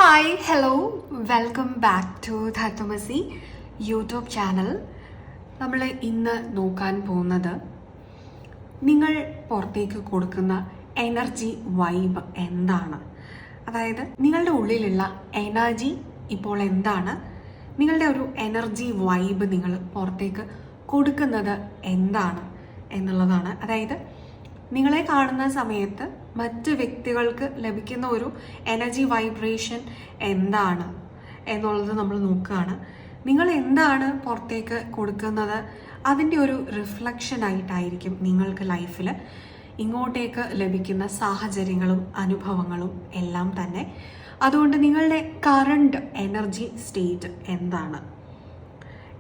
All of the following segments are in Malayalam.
Hi hello welcome back to ധാത്തുമസി യൂട്യൂബ് ചാനൽ. നമ്മൾ ഇന്ന് നോക്കാൻ പോകുന്നത് നിങ്ങൾ പുറത്തേക്ക് കൊടുക്കുന്ന എനർജി വൈബ് എന്താണ്. അതായത് നിങ്ങളുടെ ഉള്ളിലുള്ള എനർജി ഇപ്പോൾ എന്താണ്, നിങ്ങളുടെ ഒരു എനർജി വൈബ് നിങ്ങൾ പുറത്തേക്ക് കൊടുക്കുന്നത് എന്താണ് എന്നുള്ളതാണ്. അതായത് നിങ്ങളെ കാണുന്ന സമയത്ത് മറ്റ് വ്യക്തികൾക്ക് ലഭിക്കുന്ന ഒരു എനർജി വൈബ്രേഷൻ എന്താണ് എന്നുള്ളത് നമ്മൾ നോക്കുകയാണ്. നിങ്ങൾ എന്താണ് പുറത്തേക്ക് കൊടുക്കുന്നത് അതിൻ്റെ ഒരു റിഫ്ലക്ഷൻ ആയിട്ടായിരിക്കും നിങ്ങൾക്ക് ലൈഫിൽ ഇങ്ങോട്ടേക്ക് ലഭിക്കുന്ന സാഹചര്യങ്ങളും അനുഭവങ്ങളും എല്ലാം തന്നെ. അതുകൊണ്ട് നിങ്ങളുടെ കറണ്ട് എനർജി സ്റ്റേറ്റ് എന്താണ്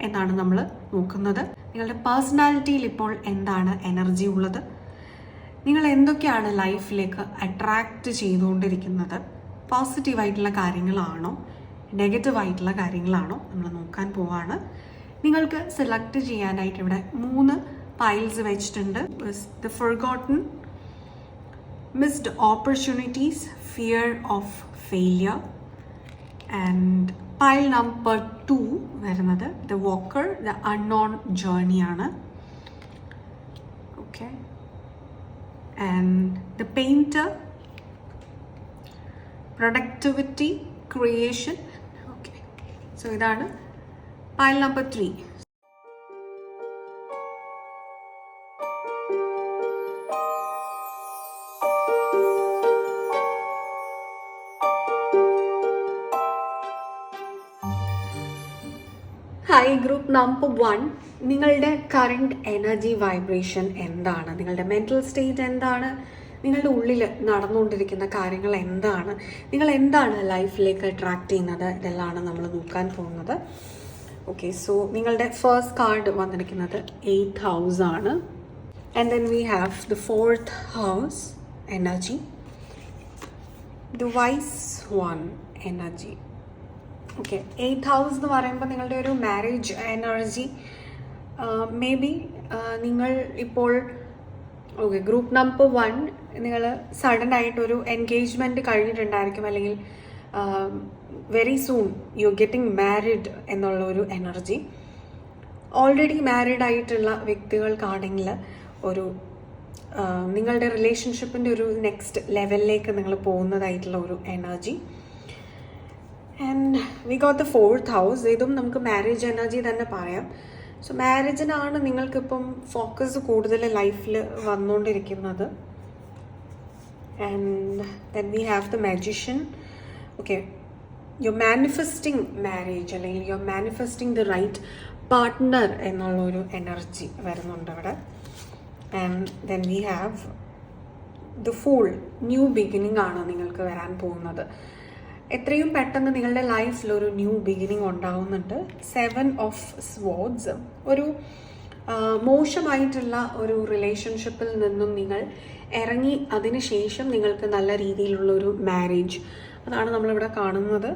എന്നാണ് നമ്മൾ നോക്കുന്നത്. നിങ്ങളുടെ പേഴ്സണാലിറ്റിയിൽ ഇപ്പോൾ എന്താണ് എനർജി ഉള്ളത്, നിങ്ങൾ എന്തൊക്കെയാണ് ലൈഫിലേക്ക് അട്രാക്റ്റ് ചെയ്തുകൊണ്ടിരിക്കുന്നത്, പോസിറ്റീവായിട്ടുള്ള കാര്യങ്ങളാണോ നെഗറ്റീവായിട്ടുള്ള കാര്യങ്ങളാണോ നമ്മൾ നോക്കാൻ പോവാണ്. നിങ്ങൾക്ക് സെലക്ട് ചെയ്യാനായിട്ട് ഇവിടെ 3 പൈൽസ് വെച്ചിട്ടുണ്ട്. The forgotten, missed opportunities, fear of failure. And pile number 2 വരുന്നത് ദ വോക്കർ, ദ അൺനോൺ ജേർണിയാണ്. Okay. And the painter, productivity, creation. Okay, so idana pile number 3. Hi group number 1, നിങ്ങളുടെ കറണ്ട് എനർജി വൈബ്രേഷൻ എന്താണ്, നിങ്ങളുടെ മെൻ്റൽ സ്റ്റേറ്റ് എന്താണ്, നിങ്ങളുടെ ഉള്ളിൽ നടന്നുകൊണ്ടിരിക്കുന്ന കാര്യങ്ങൾ എന്താണ്, നിങ്ങൾ എന്താണ് ലൈഫിലേക്ക് അട്രാക്റ്റ് ചെയ്യുന്നത്, ഇതെല്ലാം നമ്മൾ നോക്കാൻ പോകുന്നത്. ഓക്കെ, സോ നിങ്ങളുടെ ഫസ്റ്റ് കാർഡ് വന്നിരിക്കുന്നത് 8th ഹൗസ് ആണ്. And then we have the 4th house energy, the wise one energy. Okay, 8th house എന്ന് പറയുമ്പോൾ നിങ്ങളുടെ ഒരു മാരേജ് എനർജി മേ ബി നിങ്ങൾ ഇപ്പോൾ ഓക്കെ ഗ്രൂപ്പ് നമ്പർ 1 നിങ്ങൾ സഡൻ ആയിട്ടൊരു എൻഗേജ്മെൻറ്റ് കഴിഞ്ഞിട്ടുണ്ടായിരിക്കും, അല്ലെങ്കിൽ very soon you getting married എന്നുള്ള ഒരു എനർജി. ഓൾറെഡി മാരിഡ് ആയിട്ടുള്ള വ്യക്തികൾക്കാണെങ്കിൽ ഒരു നിങ്ങളുടെ റിലേഷൻഷിപ്പിൻ്റെ ഒരു നെക്സ്റ്റ് ലെവലിലേക്ക് നിങ്ങൾ പോകുന്നതായിട്ടുള്ള ഒരു energy. And we got the 4th house. ഇതും നമുക്ക് മാരേജ് എനർജി തന്നെ പറയാം. സോ മാരേജിനാണ് നിങ്ങൾക്കിപ്പം ഫോക്കസ് കൂടുതൽ ലൈഫിൽ വന്നുകൊണ്ടിരിക്കുന്നത്. And then we have the magician. Okay, you manifesting marriage, അല്ലെങ്കിൽ you manifesting the right partner എന്നുള്ളൊരു എനർജി വരുന്നുണ്ട് അവിടെ. And then we have the fool, new beginning ആണ് നിങ്ങൾക്ക് വരാൻ പോകുന്നത്. എത്രയും പെട്ടെന്ന് നിങ്ങളുടെ ലൈഫിൽ ഒരു ന്യൂ ബിഗിനിങ് ഉണ്ടാവുന്നുണ്ട്. 7 ഓഫ് സ്വാർഡ്സ്, ഒരു മോശമായിട്ടുള്ള ഒരു റിലേഷൻഷിപ്പിൽ നിന്നും നിങ്ങൾ ഇറങ്ങി അതിന് ശേഷം നിങ്ങൾക്ക് നല്ല രീതിയിലുള്ള ഒരു മാരേജ്, അതാണ് നമ്മളിവിടെ കാണുന്നത്.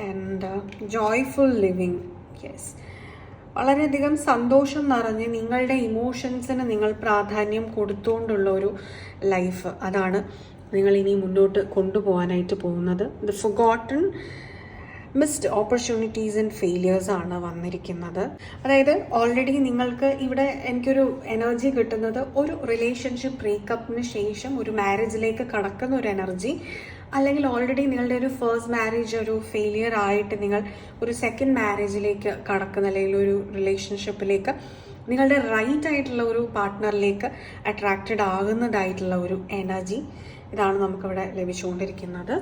ആൻഡ് ജോയ്ഫുൾ ലിവിങ്, യെസ്, വളരെയധികം സന്തോഷം നിറഞ്ഞ് നിങ്ങളുടെ ഇമോഷൻസിന് നിങ്ങൾ പ്രാധാന്യം കൊടുത്തുകൊണ്ടുള്ള ഒരു ലൈഫ്, അതാണ് നിങ്ങൾ ഇനി മുന്നോട്ട് കൊണ്ടുപോകാനായിട്ട് പോകുന്നത്. The forgotten, missed opportunities and failures ആണ് വന്നിരിക്കുന്നത്. അതായത് ഓൾറെഡി നിങ്ങൾക്ക് ഇവിടെ എനിക്കൊരു എനർജി കിട്ടുന്നത് ഒരു റിലേഷൻഷിപ്പ് ബ്രേക്കപ്പിന് ശേഷം ഒരു മാരേജിലേക്ക് കടക്കുന്ന ഒരു എനർജി, അല്ലെങ്കിൽ ഓൾറെഡി നിങ്ങളുടെ ഒരു ഫസ്റ്റ് മാരേജ് ഒരു ഫെയിലിയർ ആയിട്ട് നിങ്ങൾ ഒരു സെക്കൻഡ് മാരേജിലേക്ക് കടക്കുന്ന, അല്ലെങ്കിൽ ഒരു റിലേഷൻഷിപ്പിലേക്ക് നിങ്ങളുടെ റൈറ്റ് ആയിട്ടുള്ള ഒരു പാർട്ട്ണറിലേക്ക് അട്രാക്റ്റഡ് ആകുന്നതായിട്ടുള്ള ഒരു എനർജി, ഇതാണ് നമുക്കിവിടെ ലഭിച്ചുകൊണ്ടിരിക്കുന്നത്.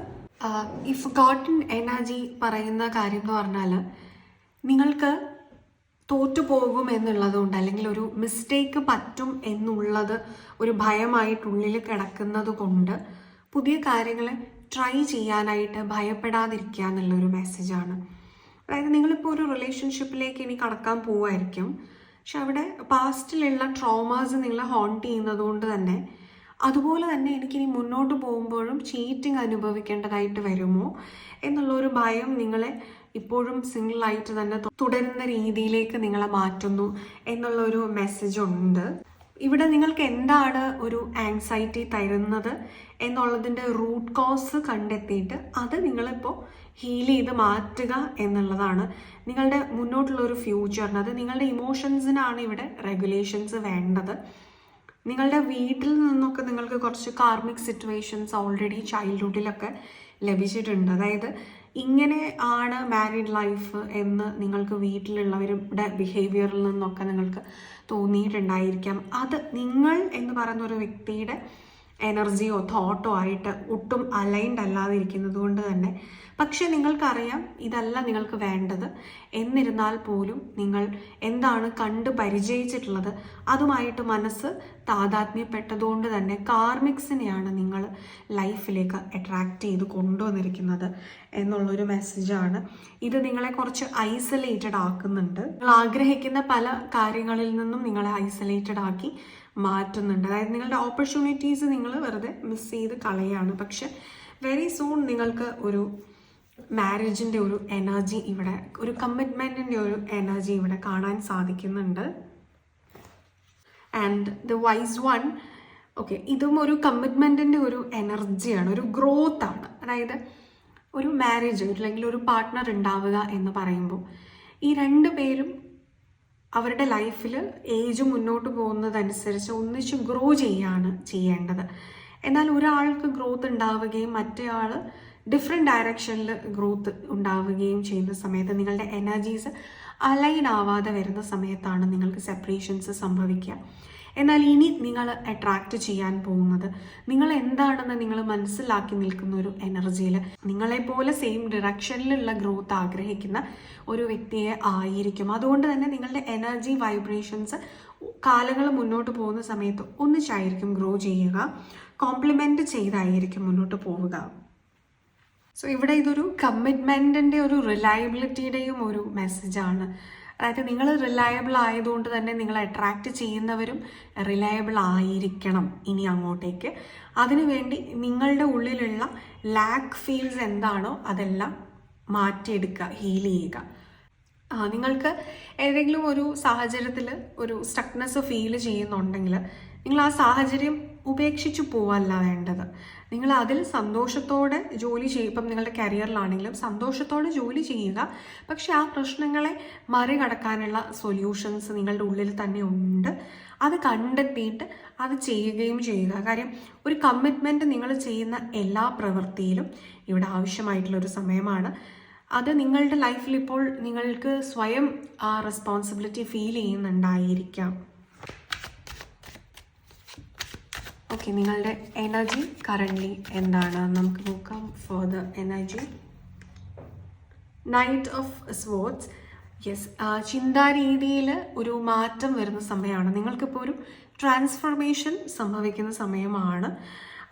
ഈ ഫൊഗോട്ടൺ എനർജി പറയുന്ന കാര്യം എന്ന് പറഞ്ഞാൽ നിങ്ങൾക്ക് തോറ്റുപോകും എന്നുള്ളതുകൊണ്ട്, അല്ലെങ്കിൽ ഒരു മിസ്റ്റേക്ക് പറ്റും എന്നുള്ളത് ഒരു ഭയമായിട്ടുള്ളിൽ കിടക്കുന്നത് കൊണ്ട് പുതിയ കാര്യങ്ങളെ ട്രൈ ചെയ്യാനായിട്ട് ഭയപ്പെടാതിരിക്കുക എന്നുള്ളൊരു മെസ്സേജാണ്. അതായത് നിങ്ങളിപ്പോൾ ഒരു റിലേഷൻഷിപ്പിലേക്ക് ഇനി കടക്കാൻ പോവുമായിരിക്കും, പക്ഷെ അവിടെ പാസ്റ്റിലുള്ള ട്രോമാസ് നിങ്ങളെ ഹോണ്ട് ചെയ്യുന്നത് കൊണ്ട് തന്നെ, അതുപോലെ തന്നെ എനിക്കിനി മുന്നോട്ട് പോകുമ്പോഴും ചീറ്റിംഗ് അനുഭവിക്കേണ്ടതായിട്ട് വരുമോ എന്നുള്ളൊരു ഭയം നിങ്ങളെ ഇപ്പോഴും സിംഗിളായിട്ട് തന്നെ തുടരുന്ന രീതിയിലേക്ക് നിങ്ങളെ മാറ്റുന്നു എന്നുള്ളൊരു മെസ്സേജ് ഉണ്ട്. ഇവിടെ നിങ്ങൾക്ക് എന്താണ് ഒരു ആങ്സൈറ്റി തരുന്നത് എന്നുള്ളതിൻ്റെ റൂട്ട് കോസ് കണ്ടെത്തിയിട്ട് അത് നിങ്ങളിപ്പോൾ ഹീൽ ചെയ്ത് മാറ്റുക എന്നുള്ളതാണ് നിങ്ങളുടെ മുന്നോട്ടുള്ള ഒരു ഫ്യൂച്ചറിന്. അത് നിങ്ങളുടെ ഇമോഷൻസിനാണ് ഇവിടെ റെഗുലേഷൻസ് വേണ്ടത്. നിങ്ങളുടെ വീട്ടിൽ നിന്നൊക്കെ നിങ്ങൾക്ക് കുറച്ച് കാർമിക് സിറ്റുവേഷൻസ് ഓൾറെഡി ചൈൽഡ്ഹുഡിലൊക്കെ ലഭിച്ചിട്ടുണ്ട്. അതായത് ഇങ്ങനെ ആണ് മാരീഡ് ലൈഫ് എന്ന് നിങ്ങൾക്ക് വീട്ടിലുള്ളവരുടെ ബിഹേവിയറിൽ നിന്നൊക്കെ നിങ്ങൾക്ക് തോന്നിയിട്ടുണ്ടായിരിക്കാം. അത് നിങ്ങൾ എന്ന് പറയുന്ന ഒരു വ്യക്തിയുടെ എനർജിയോ തോട്ടോ ആയിട്ട് ഒട്ടും അലൈൻഡ് അല്ലാതെ ഇരിക്കുന്നത് കൊണ്ട് തന്നെ. പക്ഷെ നിങ്ങൾക്കറിയാം ഇതല്ല നിങ്ങൾക്ക് വേണ്ടത്. എന്നിരുന്നാൽ പോലും നിങ്ങൾ എന്താണ് കണ്ട് പരിചയിച്ചിട്ടുള്ളത് അതുമായിട്ട് മനസ്സ് താതാത്മ്യപ്പെട്ടതുകൊണ്ട് തന്നെ കാർമിക്സിനെയാണ് നിങ്ങൾ ലൈഫിലേക്ക് അട്രാക്റ്റ് ചെയ്ത് കൊണ്ടുവന്നിരിക്കുന്നത് എന്നുള്ളൊരു മെസ്സേജാണ്. ഇത് നിങ്ങളെ കുറച്ച് ഐസൊലേറ്റഡ് ആക്കുന്നുണ്ട്. നിങ്ങൾ ആഗ്രഹിക്കുന്ന പല കാര്യങ്ങളിൽ നിന്നും നിങ്ങളെ ഐസൊലേറ്റഡ് ആക്കി മാറ്റുന്നുണ്ട്. അതായത് നിങ്ങളുടെ ഓപ്പർച്യൂണിറ്റീസ് നിങ്ങൾ വെറുതെ മിസ് ചെയ്ത് കളയാണ്. പക്ഷെ വെരി സൂൺ നിങ്ങൾക്ക് ഒരു മാരേജിൻ്റെ ഒരു എനർജി ഇവിടെ, ഒരു കമ്മിറ്റ്മെൻറ്റിൻ്റെ ഒരു എനർജി ഇവിടെ കാണാൻ സാധിക്കുന്നുണ്ട്. And the wise one, okay, ഇതും ഒരു കമ്മിറ്റ്മെൻറ്റിൻ്റെ ഒരു എനർജിയാണ്, ഒരു ഗ്രോത്ത് ആണ്. അതായത് ഒരു മാരേജ് അല്ലെങ്കിൽ ഒരു പാർട്ട്ണർ ഉണ്ടാവുക എന്ന് പറയുമ്പോൾ ഈ രണ്ട് പേരും അവരുടെ ലൈഫിൽ ഏജ് മുന്നോട്ട് പോകുന്നതനുസരിച്ച് ഒന്നിച്ച് ഗ്രോ ചെയ്യാണ് ചെയ്യേണ്ടത്. എന്നാൽ ഒരാൾക്ക് ഗ്രോത്ത് ഉണ്ടാവുകയും മറ്റേ ആൾ ഡിഫറെൻറ്റ് ഡയറക്ഷനിൽ ഗ്രോത്ത് ഉണ്ടാവുകയും ചെയ്യുന്ന സമയത്ത് നിങ്ങളുടെ എനർജീസ് അലൈൻ ആവാതെ വരുന്ന സമയത്താണ് നിങ്ങൾക്ക് സെപ്പറേഷൻസ് സംഭവിക്കുക. എന്നാൽ ഇനി നിങ്ങൾ അട്രാക്റ്റ് ചെയ്യാൻ പോകുന്നത് നിങ്ങൾ എന്താണെന്ന് നിങ്ങൾ മനസ്സിലാക്കി നിൽക്കുന്ന ഒരു എനർജിയിൽ നിങ്ങളെപ്പോലെ സെയിം ഡിറക്ഷനിലുള്ള ഗ്രോത്ത് ആഗ്രഹിക്കുന്ന ഒരു വ്യക്തിയെ ആയിരിക്കും. അതുകൊണ്ട് തന്നെ നിങ്ങളുടെ എനർജി വൈബ്രേഷൻസ് കാലങ്ങൾ മുന്നോട്ട് പോകുന്ന സമയത്ത് ഒന്നിച്ചായിരിക്കും ഗ്രോ ചെയ്യുക, കോംപ്ലിമെൻറ്റ് ചെയ്തായിരിക്കും മുന്നോട്ട് പോവുക. സോ ഇവിടെ ഇതൊരു കമ്മിറ്റ്മെൻറ്റിൻ്റെ ഒരു റിലയബിലിറ്റിയുടെയും ഒരു മെസ്സേജാണ്. അതായത് നിങ്ങൾ റിലയബിൾ ആയതുകൊണ്ട് തന്നെ നിങ്ങൾ അട്രാക്റ്റ് ചെയ്യുന്നവരും റിലയബിൾ ആയിരിക്കണം ഇനി അങ്ങോട്ടേക്ക്. അതിനുവേണ്ടി നിങ്ങളുടെ ഉള്ളിലുള്ള ലാക്ക് ഫീൽസ് എന്താണോ അതെല്ലാം മാറ്റിയെടുക്കുക, ഹീൽ ചെയ്യുക. നിങ്ങൾക്ക് ഏതെങ്കിലും ഒരു സാഹചര്യത്തിൽ ഒരു സ്റ്റക്നെസ് ഫീൽ ചെയ്യുന്നുണ്ടെങ്കിൽ നിങ്ങൾ ആ സാഹചര്യം ഉപേക്ഷിച്ചു പോവല്ല വേണ്ടത്. നിങ്ങൾ അതിൽ സന്തോഷത്തോടെ ജോലി ചെയ്യും. ഇപ്പം നിങ്ങളുടെ കരിയറിലാണെങ്കിലും സന്തോഷത്തോടെ ജോലി ചെയ്യുക. പക്ഷെ ആ പ്രശ്നങ്ങളെ മറികടക്കാനുള്ള സൊല്യൂഷൻസ് നിങ്ങളുടെ ഉള്ളിൽ തന്നെ ഉണ്ട്. അത് കണ്ടെത്തിയിട്ട് അത് ചെയ്യുകയും ചെയ്യുക. കാര്യം ഒരു കമ്മിറ്റ്മെൻറ്റ് നിങ്ങൾ ചെയ്യുന്ന എല്ലാ പ്രവൃത്തിയിലും ഇവിടെ ആവശ്യമായിട്ടുള്ളൊരു സമയമാണ്. അത് നിങ്ങളുടെ ലൈഫിൽ ഇപ്പോൾ നിങ്ങൾക്ക് സ്വയം ആ റെസ്പോൺസിബിലിറ്റി ഫീൽ ചെയ്യുന്നുണ്ടായിരിക്കാം. ഓക്കെ, നിങ്ങളുടെ എനർജി കറൻ്റ്ലി എന്താണ് നമുക്ക് നോക്കാം. For the energy, knight of swords. Yes, ചിന്താരീതിയിൽ ഒരു മാറ്റം വരുന്ന സമയമാണ്. നിങ്ങൾക്കിപ്പോൾ ഒരു ട്രാൻസ്ഫോർമേഷൻ സംഭവിക്കുന്ന സമയമാണ്.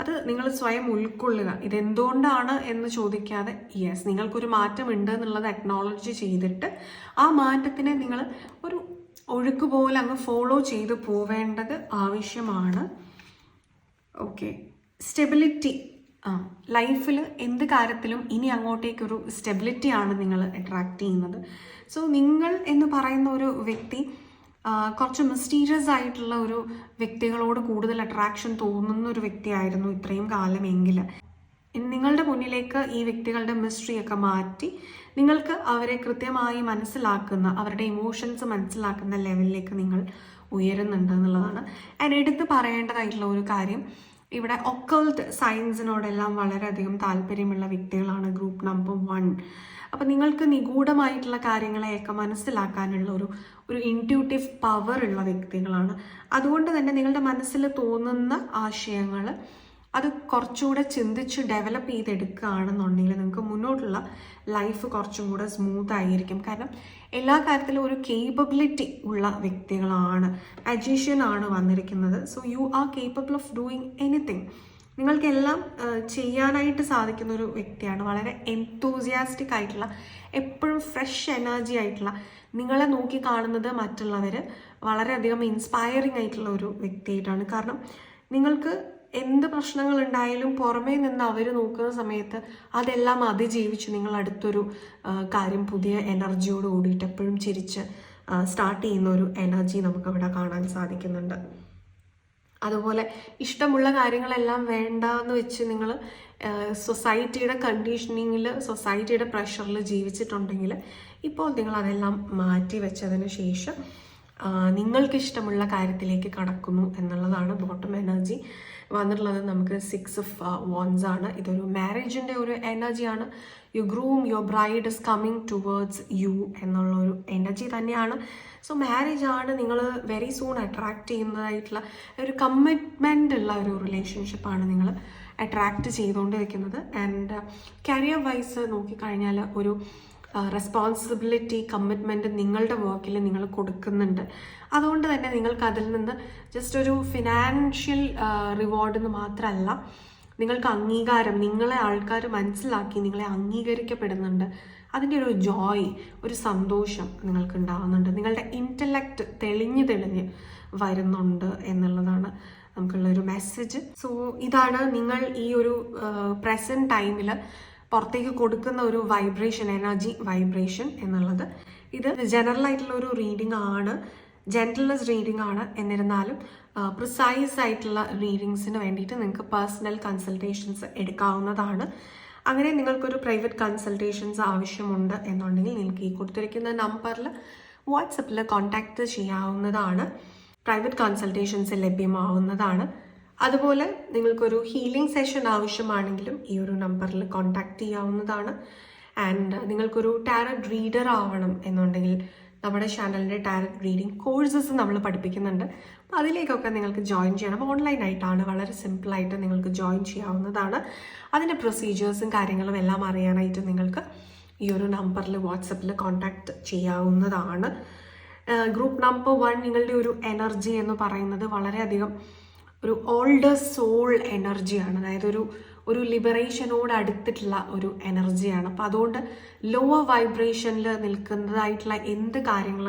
അത് നിങ്ങൾ സ്വയം ഉൾക്കൊള്ളുക. ഇതെന്തുകൊണ്ടാണ് എന്ന് ചോദിക്കാതെ യെസ്, നിങ്ങൾക്കൊരു മാറ്റം ഉണ്ട് എന്നുള്ളത് അക്നോളജ് ചെയ്തിട്ട് ആ മാറ്റത്തിനെ നിങ്ങൾ ഒരു ഒഴുക്ക് പോലെ അങ്ങ് ഫോളോ ചെയ്ത് പോവേണ്ടത് ആവശ്യമാണ്. Okay, stability. ലൈഫിൽ എന്ത് കാര്യത്തിലും ഇനി അങ്ങോട്ടേക്കൊരു സ്റ്റെബിലിറ്റിയാണ് നിങ്ങൾ അട്രാക്റ്റ് ചെയ്യുന്നത്. സോ നിങ്ങൾ എന്ന് പറയുന്ന ഒരു വ്യക്തി കുറച്ച് മിസ്റ്റീരിയസ് ആയിട്ടുള്ള ഒരു വ്യക്തികളോട് കൂടുതൽ അട്രാക്ഷൻ തോന്നുന്ന ഒരു വ്യക്തിയായിരുന്നു ഇത്രയും കാലമെങ്കിൽ. നിങ്ങളുടെ മുന്നിലേക്ക് ഈ വ്യക്തികളുടെ മിസ്റ്ററിയൊക്കെ മാറ്റി നിങ്ങൾക്ക് അവരെ കൃത്യമായി മനസ്സിലാക്കുന്ന, അവരുടെ ഇമോഷൻസ് മനസ്സിലാക്കുന്ന ലെവലിലേക്ക് നിങ്ങൾ ഉയരുന്നുണ്ട് എന്നുള്ളതാണ്. ആൻഡ് എടുത്ത് പറയേണ്ടതായിട്ടുള്ള ഒരു കാര്യം, ഇവിടെ ഒക്കൾട്ട് സയൻസിനോടെല്ലാം വളരെയധികം താല്പര്യമുള്ള വ്യക്തികളാണ് ഗ്രൂപ്പ് നമ്പർ 1. അപ്പം നിങ്ങൾക്ക് നിഗൂഢമായിട്ടുള്ള കാര്യങ്ങളെയൊക്കെ മനസ്സിലാക്കാനുള്ള ഒരു ഇൻറ്റ്യൂട്ടീവ് പവർ ഉള്ള വ്യക്തികളാണ്. അതുകൊണ്ട് തന്നെ നിങ്ങളുടെ മനസ്സിൽ തോന്നുന്ന ആശയങ്ങൾ അത് കുറച്ചുകൂടെ ചിന്തിച്ച് ഡെവലപ്പ് ചെയ്തെടുക്കുകയാണെന്നുണ്ടെങ്കിൽ നിങ്ങൾക്ക് മുന്നോട്ടുള്ള ലൈഫ് കുറച്ചും കൂടെ സ്മൂത്ത് ആയിരിക്കും. കാരണം എല്ലാ കാര്യത്തിലും ഒരു കേപ്പബിലിറ്റി ഉള്ള വ്യക്തികളാണ്. മജീഷ്യനാണ് വന്നിരിക്കുന്നത്. So you are capable of doing anything. നിങ്ങൾക്കെല്ലാം ചെയ്യാനായിട്ട് സാധിക്കുന്ന ഒരു വ്യക്തിയാണ്. വളരെ എൻതൂസിയാസ്റ്റിക് ആയിട്ടുള്ള, എപ്പോഴും ഫ്രഷ് എനർജി ആയിട്ടുള്ള, നിങ്ങളെ നോക്കി കാണുന്നത് മറ്റുള്ളവർ വളരെയധികം ഇൻസ്പയറിംഗ് ആയിട്ടുള്ള ഒരു വ്യക്തിയായിട്ടാണ്. കാരണം നിങ്ങൾക്ക് എന്ത് പ്രശ്നങ്ങൾ ഉണ്ടായാലും പുറമേ നിന്ന് അവർ നോക്കുന്ന സമയത്ത് അതെല്ലാം അതിജീവിച്ച് നിങ്ങൾ അടുത്തൊരു കാര്യം പുതിയ എനർജിയോട് കൂടിയിട്ട് എപ്പോഴും ചിരിച്ച് സ്റ്റാർട്ട് ചെയ്യുന്ന ഒരു എനർജി നമുക്കവിടെ കാണാൻ സാധിക്കുന്നുണ്ട്. അതുപോലെ ഇഷ്ടമുള്ള കാര്യങ്ങളെല്ലാം വേണ്ട എന്ന് വെച്ച് നിങ്ങൾ സൊസൈറ്റിയുടെ കണ്ടീഷനിങ്ങിൽ, സൊസൈറ്റിയുടെ പ്രഷറിൽ ജീവിച്ചിട്ടുണ്ടെങ്കിൽ ഇപ്പോൾ നിങ്ങൾ അതെല്ലാം മാറ്റി വെച്ചതിന് ശേഷം നിങ്ങൾക്ക് ഇഷ്ടമുള്ള കാര്യത്തിലേക്ക് കടക്കുന്നു എന്നുള്ളതാണ് ബോട്ടം എനർജി വന്നിട്ടുള്ളത്. നമുക്ക് 6 of Wands ആണ്. ഇതൊരു മാരേജിൻ്റെ ഒരു എനർജിയാണ്. You groom, your bride is coming towards you എന്നുള്ളൊരു എനർജി തന്നെയാണ്. സോ മാരേജ് ആണ് നിങ്ങൾ വെരി സൂൺ അട്രാക്ട് ചെയ്യുന്നതായിട്ടുള്ള ഒരു കമ്മിറ്റ്മെൻ്റ് ഉള്ള ഒരു റിലേഷൻഷിപ്പാണ് നിങ്ങൾ അട്രാക്ട് ചെയ്തുകൊണ്ടിരിക്കുന്നത്. ആൻഡ് കരിയർ വൈസ് നോക്കിക്കഴിഞ്ഞാൽ ഒരു റെസ്പോൺസിബിലിറ്റി, കമ്മിറ്റ്മെൻറ്റ് നിങ്ങളുടെ വർക്കിൽ നിങ്ങൾ കൊടുക്കുന്നുണ്ട്. അതുകൊണ്ട് തന്നെ നിങ്ങൾക്ക് അതിൽ നിന്ന് ജസ്റ്റ് ഒരു ഫിനാൻഷ്യൽ റിവാർഡ് എന്ന് മാത്രമല്ല, നിങ്ങൾക്ക് അംഗീകാരം, നിങ്ങളെ ആൾക്കാർ മനസ്സിലാക്കി നിങ്ങളെ അംഗീകരിക്കപ്പെടുന്നുണ്ട്. അതിൻ്റെ ഒരു ജോയ്, ഒരു സന്തോഷം നിങ്ങൾക്ക് ഉണ്ടാകുന്നുണ്ട്. നിങ്ങളുടെ ഇൻ്റലക്റ്റ് തെളിഞ്ഞ് വരുന്നുണ്ട് എന്നുള്ളതാണ് നമുക്കുള്ളൊരു മെസ്സേജ്. സോ ഇതാണ് നിങ്ങൾ ഈ ഒരു പ്രസൻറ്റ് ടൈമിൽ പുറത്തേക്ക് കൊടുക്കുന്ന ഒരു വൈബ്രേഷൻ, എനർജി വൈബ്രേഷൻ എന്നുള്ളത്. ഇത് ജനറൽ ആയിട്ടുള്ള ഒരു റീഡിംഗ് ആണ്, ജെന്റിൽനെസ് റീഡിംഗ് ആണ്. എന്നിരുന്നാലും പ്രിസൈസ് ആയിട്ടുള്ള റീഡിങ്സിന് വേണ്ടിയിട്ട് നിങ്ങൾക്ക് പേഴ്സണൽ കൺസൾട്ടേഷൻസ് എടുക്കാവുന്നതാണ്. അങ്ങനെ നിങ്ങൾക്കൊരു പ്രൈവറ്റ് കൺസൾട്ടേഷൻസ് ആവശ്യമുണ്ട് എന്നുണ്ടെങ്കിൽ നിങ്ങൾക്ക് ഈ കൊടുത്തിരിക്കുന്ന നമ്പറിൽ വാട്സപ്പിൽ കോൺടാക്റ്റ് ചെയ്യാവുന്നതാണ്. പ്രൈവറ്റ് കൺസൾട്ടേഷൻസ് ലഭ്യമാവുന്നതാണ്. അതുപോലെ നിങ്ങൾക്കൊരു ഹീലിംഗ് സെഷൻ ആവശ്യമാണെങ്കിലും ഈ ഒരു നമ്പറിൽ കോൺടാക്ട് ചെയ്യാവുന്നതാണ്. ആൻഡ് നിങ്ങൾക്കൊരു ടാരറ്റ് റീഡർ ആവണം എന്നുണ്ടെങ്കിൽ നമ്മുടെ ചാനലിൻ്റെ ടാരറ്റ് റീഡിംഗ് കോഴ്സസ് നമ്മൾ പഠിപ്പിക്കുന്നുണ്ട്. അപ്പോൾ അതിലേക്കൊക്കെ നിങ്ങൾക്ക് ജോയിൻ ചെയ്യണം. ഓൺലൈനായിട്ടാണ്, വളരെ സിമ്പിളായിട്ട് നിങ്ങൾക്ക് ജോയിൻ ചെയ്യാവുന്നതാണ്. അതിൻ്റെ പ്രൊസീജിയേഴ്സും കാര്യങ്ങളും എല്ലാം അറിയാനായിട്ട് നിങ്ങൾക്ക് ഈ ഒരു നമ്പറിൽ വാട്സപ്പിൽ കോൺടാക്ട് ചെയ്യാവുന്നതാണ്. ഗ്രൂപ്പ് നമ്പർ 1 നിങ്ങളുടെ ഒരു എനർജി എന്ന് പറയുന്നത് വളരെയധികം ഒരു ഓൾഡർ സോൾ എനർജിയാണ്. അതായത് ഒരു ലിബറേഷനോട് അടുത്തിട്ടുള്ള ഒരു എനർജിയാണ്. അപ്പോൾ അതുകൊണ്ട് ലോവർ വൈബ്രേഷനിൽ നിൽക്കുന്നതായിട്ടുള്ള എന്ത് കാര്യങ്ങൾ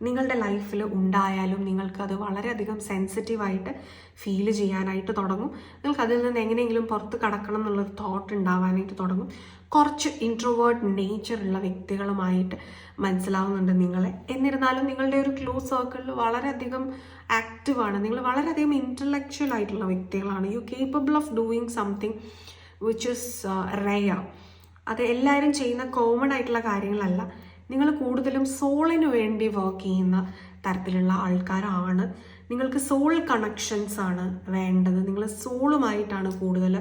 നിങ്ങളുടെ ലൈഫിൽ ഉണ്ടായാലും നിങ്ങൾക്കത് വളരെയധികം സെൻസിറ്റീവായിട്ട് ഫീൽ ചെയ്യാനായിട്ട് തുടങ്ങും. നിങ്ങൾക്ക് അതിൽ നിന്ന് എങ്ങനെയെങ്കിലും പുറത്ത് കടക്കണം എന്നുള്ളൊരു തോട്ട് ഉണ്ടാവാനായിട്ട് തുടങ്ങും. കുറച്ച് ഇൻട്രോവേർട്ട് നേച്ചറുള്ള വ്യക്തികളുമായിട്ട് മനസ്സിലാവുന്നുണ്ട് നിങ്ങളെ. എന്നിരുന്നാലും നിങ്ങളുടെ ഒരു ക്ലോസ് സർക്കിളിൽ വളരെയധികം ആക്റ്റീവാണ്. നിങ്ങൾ വളരെയധികം ഇൻ്റലക്ച്വൽ ആയിട്ടുള്ള വ്യക്തികളാണ്. You capable of doing something which is rare. അത് എല്ലാവരും ചെയ്യുന്ന കോമൺ ആയിട്ടുള്ള കാര്യങ്ങളല്ല. നിങ്ങൾ കൂടുതലും സോളിന് വേണ്ടി വർക്ക് ചെയ്യുന്ന തരത്തിലുള്ള ആൾക്കാരാണ്. നിങ്ങൾക്ക് സോൾ കണക്ഷൻസ് ആണ് വേണ്ടത്. നിങ്ങൾ സോളുമായിട്ടാണ് കൂടുതൽ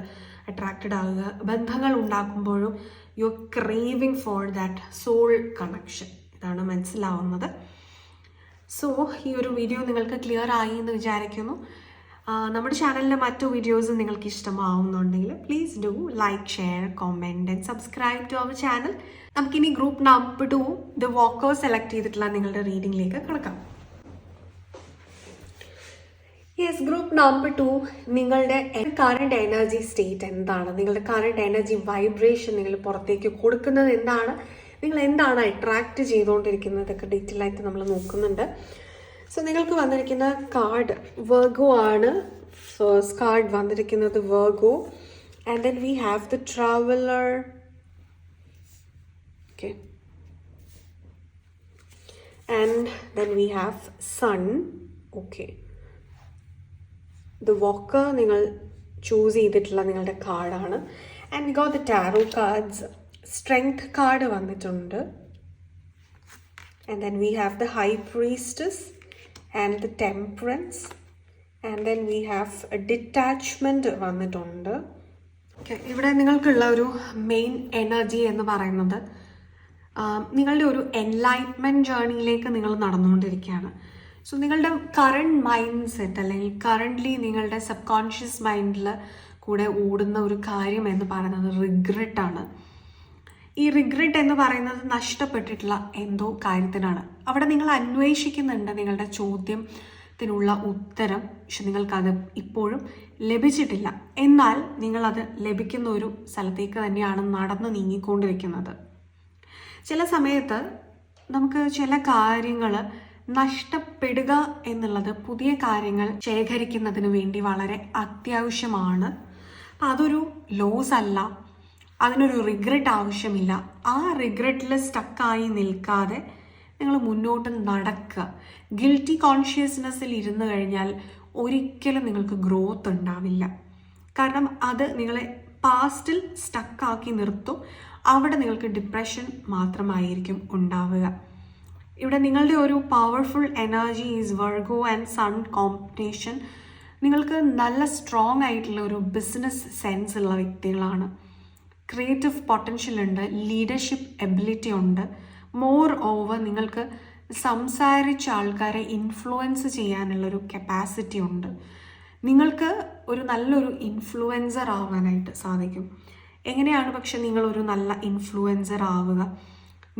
അട്രാക്റ്റഡ് ആവുക. ബന്ധങ്ങൾ ഉണ്ടാക്കുമ്പോഴും you are craving for that soul connection. ഇതാണ് മനസ്സിലാവുന്നത്. സോ ഈ ഒരു വീഡിയോ നിങ്ങൾക്ക് ക്ലിയർ ആയി എന്ന് വിചാരിക്കുന്നു. നമ്മുടെ ചാനലിലെ മറ്റു വീഡിയോസ് നിങ്ങൾക്ക് ഇഷ്ടമാവുന്നുണ്ടെങ്കിൽ please do like, share, comment and subscribe to our channel. നമുക്കിനി group number 2 the walker select ചെയ്തിട്ടുള്ള നിങ്ങളുടെ റീഡിങ്ങിലേക്ക് കിടക്കാം. യെസ്, ഗ്രൂപ്പ് നമ്പർ 2 നിങ്ങളുടെ കറണ്ട് എനർജി സ്റ്റേറ്റ് എന്താണ്, നിങ്ങളുടെ കറണ്ട് എനർജി വൈബ്രേഷൻ നിങ്ങൾ പുറത്തേക്ക് കൊടുക്കുന്നത് എന്താണ്, നിങ്ങൾ എന്താണ് അട്രാക്റ്റ് ചെയ്തുകൊണ്ടിരിക്കുന്നതൊക്കെ ഡീറ്റെയിൽ ആയിട്ട് നമ്മൾ നോക്കുന്നുണ്ട്. സോ നിങ്ങൾക്ക് വന്നിരിക്കുന്ന കാർഡ് വെർഗോ ആണ്. ഫസ്റ്റ് കാർഡ് വന്നിരിക്കുന്നത് Virgo. And then we have the traveller. Okay, and then we have sun. Okay, the walker നിങ്ങൾ ചൂസ് ചെയ്തിട്ടുള്ള നിങ്ങളുടെ കാർഡാണ്. And we got the tarot cards. Strength card വന്നിട്ടുണ്ട്. And then we have the high priestess and the temperance. And then we have detachment വന്നിട്ടുണ്ട്. ഓക്കെ, ഇവിടെ നിങ്ങൾക്കുള്ള ഒരു മെയിൻ എനർജി എന്ന് പറയുന്നത് നിങ്ങളുടെ ഒരു എൻലൈറ്റ്മെൻറ്റ് ജേർണിയിലേക്ക് നിങ്ങൾ നടന്നുകൊണ്ടിരിക്കുകയാണ്. സോ നിങ്ങളുടെ കറണ്ട് മൈൻഡ് സെറ്റ് അല്ലെങ്കിൽ കറൻ്റ്ലി നിങ്ങളുടെ സബ് കോൺഷ്യസ് മൈൻഡിൽ കൂടെ ഓടുന്ന ഒരു കാര്യം എന്ന് പറയുന്നത് റിഗ്രറ്റാണ്. ഈ റിഗ്രറ്റ് എന്ന് പറയുന്നത് നഷ്ടപ്പെട്ടിട്ടുള്ള എന്തോ കാര്യത്തിനാണ്. അവിടെ നിങ്ങൾ അന്വേഷിക്കുന്നുണ്ട് നിങ്ങളുടെ ചോദ്യത്തിനുള്ള ഉത്തരം. പക്ഷെ നിങ്ങൾക്കത് ഇപ്പോഴും ലഭിച്ചിട്ടില്ല. എന്നാൽ നിങ്ങളത് ലഭിക്കുന്ന ഒരു സ്ഥലത്തേക്ക് തന്നെയാണ് നടന്ന് നീങ്ങിക്കൊണ്ടിരിക്കുന്നത്. ചില സമയത്ത് നമുക്ക് ചില കാര്യങ്ങൾ നഷ്ടപ്പെടുക എന്നുള്ളത് പുതിയ കാര്യങ്ങൾ ശേഖരിക്കുന്നതിന് വേണ്ടി വളരെ അത്യാവശ്യമാണ്. അപ്പം അതൊരു ലോസ് അല്ല, അതിനൊരു റിഗ്രറ്റ് ആവശ്യമില്ല. ആ റിഗ്രറ്റിൽ സ്റ്റക്കായി നിൽക്കാതെ നിങ്ങൾ മുന്നോട്ട് നടക്കുക. ഗിൽറ്റി കോൺഷ്യസ്നെസ്സിൽ ഇരുന്ന് കഴിഞ്ഞാൽ ഒരിക്കലും നിങ്ങൾക്ക് ഗ്രോത്ത് ഉണ്ടാവില്ല. കാരണം അത് നിങ്ങളെ പാസ്റ്റിൽ സ്റ്റക്കാക്കി നിർത്തും. അവിടെ നിങ്ങൾക്ക് ഡിപ്രഷൻ മാത്രമായിരിക്കും ഉണ്ടാവുക. ഇവിടെ നിങ്ങളുടെ ഒരു powerful energy is Virgo and sun combination. നിങ്ങൾക്ക് നല്ല സ്ട്രോങ് ആയിട്ടുള്ള ഒരു ബിസിനസ് സെൻസ് ഉള്ള വ്യക്തികളാണ്. ക്രിയേറ്റീവ് പൊട്ടൻഷ്യൽ ഉണ്ട്, ലീഡർഷിപ്പ് എബിലിറ്റി ഉണ്ട്. മോർ ഓവർ നിങ്ങൾക്ക് സംസാരിച്ച ആൾക്കാരെ ഇൻഫ്ലുവൻസ് ചെയ്യാനുള്ളൊരു കപ്പാസിറ്റി ഉണ്ട്. നിങ്ങൾക്ക് ഒരു നല്ലൊരു ഇൻഫ്ലുവൻസർ ആവാനായിട്ട് സാധിക്കും. എങ്ങനെയാണ് പക്ഷെ നിങ്ങളൊരു നല്ല ഇൻഫ്ലുവൻസർ ആവുക?